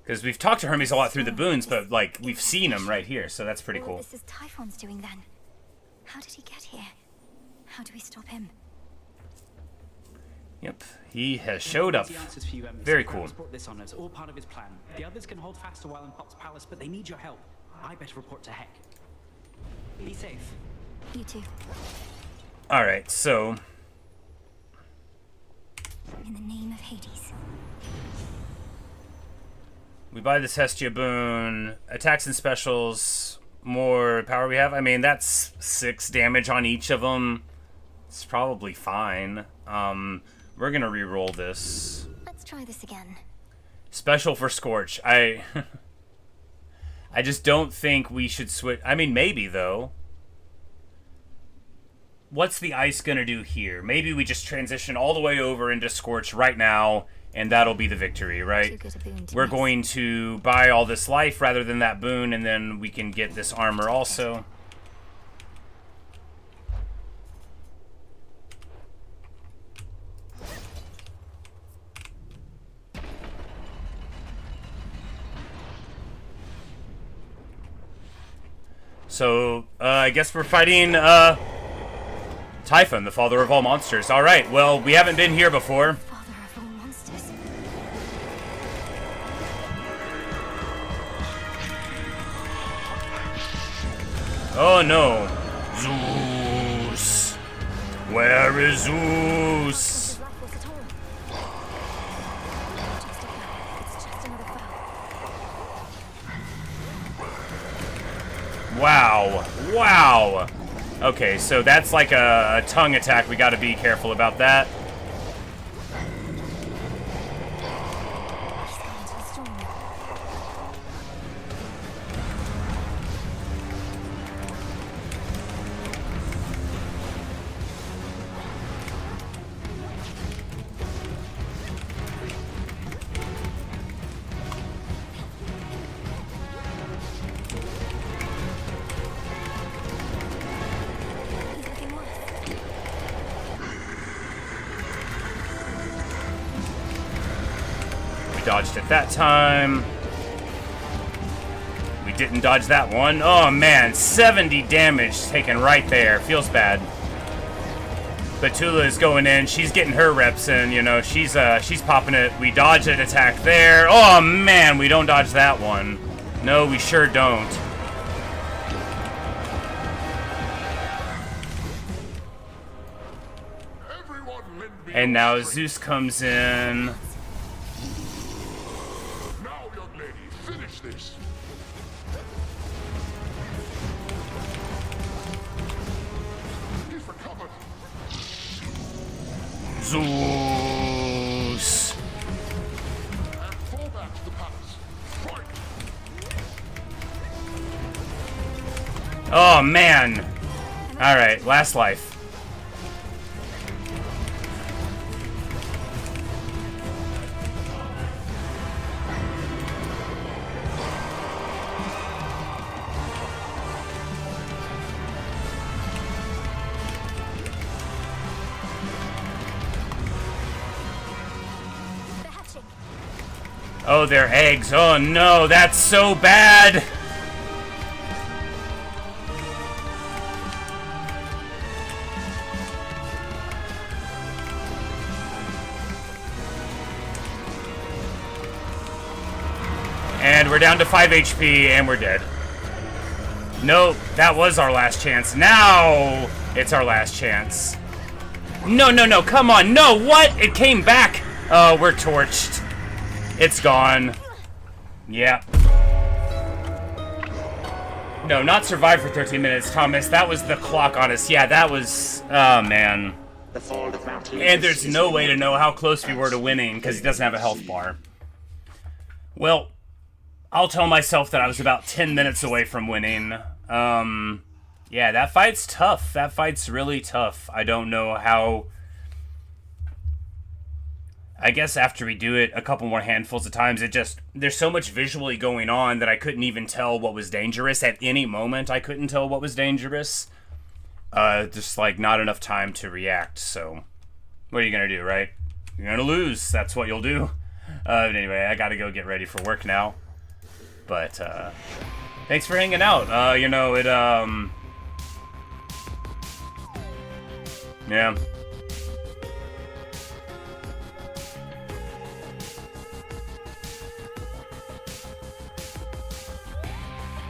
Because we've talked to Hermes a lot through the boons, but like we've seen him right here, so that's pretty cool. This is Typhon's doing then. How did he get here? How do we stop him? Yep, he has showed up. Very cool. Brought this on us, all part of his plan. The others can hold fast a while in Pop's palace, but they need your help. I better report to Heck. Be safe. You too. All right, so In the name of Hades. we buy this Hestia boon, attacks and specials, more power we have. I mean, that's 6 damage on each of them. It's probably fine. We're gonna re-roll this. Let's try this again. Special for Scorch. I just don't think we should switch. I mean, maybe though. What's the ice gonna do here? Maybe we just transition all the way over into Scorch right now, and that'll be the victory, right? We're going to buy all this life rather than that boon, and then we can get this armor also. So, I guess we're fighting, Typhon, the father of all monsters. Alright, well, we haven't been here before. Father of all monsters. Oh no. Zeus! Where is Zeus? Wow. Wow. Okay, so that's like a tongue attack. We gotta be careful about that. dodged it that time. We didn't dodge that one. Oh man, 70 damage taken right there. Feels bad. But Tula is going in. She's getting her reps in. You know, she's popping it. We dodge an attack there. Oh man, we don't dodge that one. No, we sure don't. And now Zeus comes in. Now, young lady, finish this. He's recovered. Zeus. And fall back to the palace. Right. Oh man. All right, last life. Oh, they're eggs. Oh no, that's so bad. And we're down to 5 HP and we're dead. No, that was our last chance. Now it's our last chance. No, no, no, come on. No, what? It came back. Oh, we're torched. It's gone. Yeah. No, not survive for 13 minutes, Thomas. That was the clock on us. Yeah, that was... Oh, man. And there's no way to know how close we were to winning because he doesn't have a health bar. Well, I'll tell myself that I was about 10 minutes away from winning. Yeah, that fight's tough. That fight's really tough. I don't know how... I guess after we do it a couple more handfuls of times, there's so much visually going on that I couldn't even tell what was dangerous. At any moment, I couldn't tell what was dangerous. Just, like, not enough time to react, so... What are you gonna do, right? You're gonna lose. That's what you'll do. But anyway, I gotta go get ready for work now. But, thanks for hanging out. You know, it, yeah.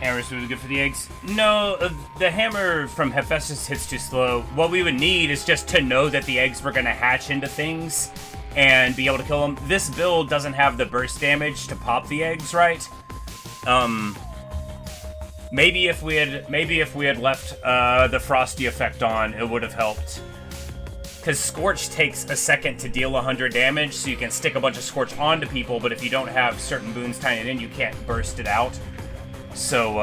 Hammer's really good for the eggs. No, the hammer from Hephaestus hits too slow. What we would need is just to know that the eggs were going to hatch into things and be able to kill them. This build doesn't have the burst damage to pop the eggs, right? Maybe if we had left the frosty effect on, it would have helped. Because Scorch takes a second to deal 100 damage, so you can stick a bunch of Scorch onto people, but if you don't have certain boons tying it in, you can't burst it out. So,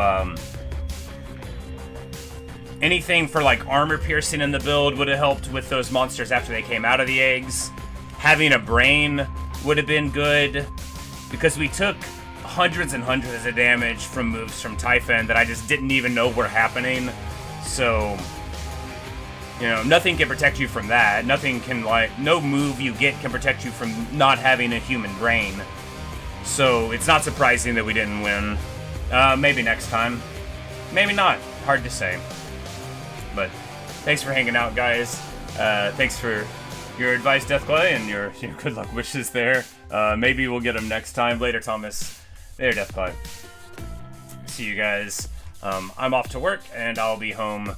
anything for, like, armor piercing in the build would have helped with those monsters after they came out of the eggs. Having a brain would have been good, because we took hundreds and hundreds of damage from moves from Typhon that I just didn't even know were happening. So, you know, nothing can protect you from that. Nothing can, like, no move you get can protect you from not having a human brain. So, it's not surprising that we didn't win. Maybe next time. Maybe not. Hard to say. But thanks for hanging out, guys. Thanks for your advice, Deathclay, and your good luck wishes there. Maybe we'll get them next time. Later, Thomas. Later, Deathclay. See you guys. I'm off to work, and I'll be home,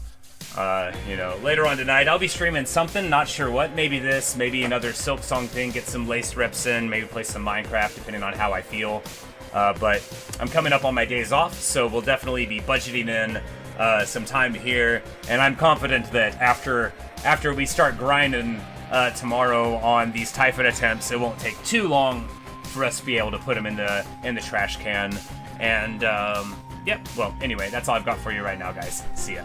you know, later on tonight. I'll be streaming something, not sure what. Maybe this, maybe another Silk Song thing, get some lace reps in, maybe play some Minecraft, depending on how I feel. But I'm coming up on my days off, so we'll definitely be budgeting in some time here, and I'm confident that after we start grinding tomorrow on these Typhon attempts, it won't take too long for us to be able to put them in the trash can. And yep. Well, anyway, that's all I've got for you right now, guys. See ya.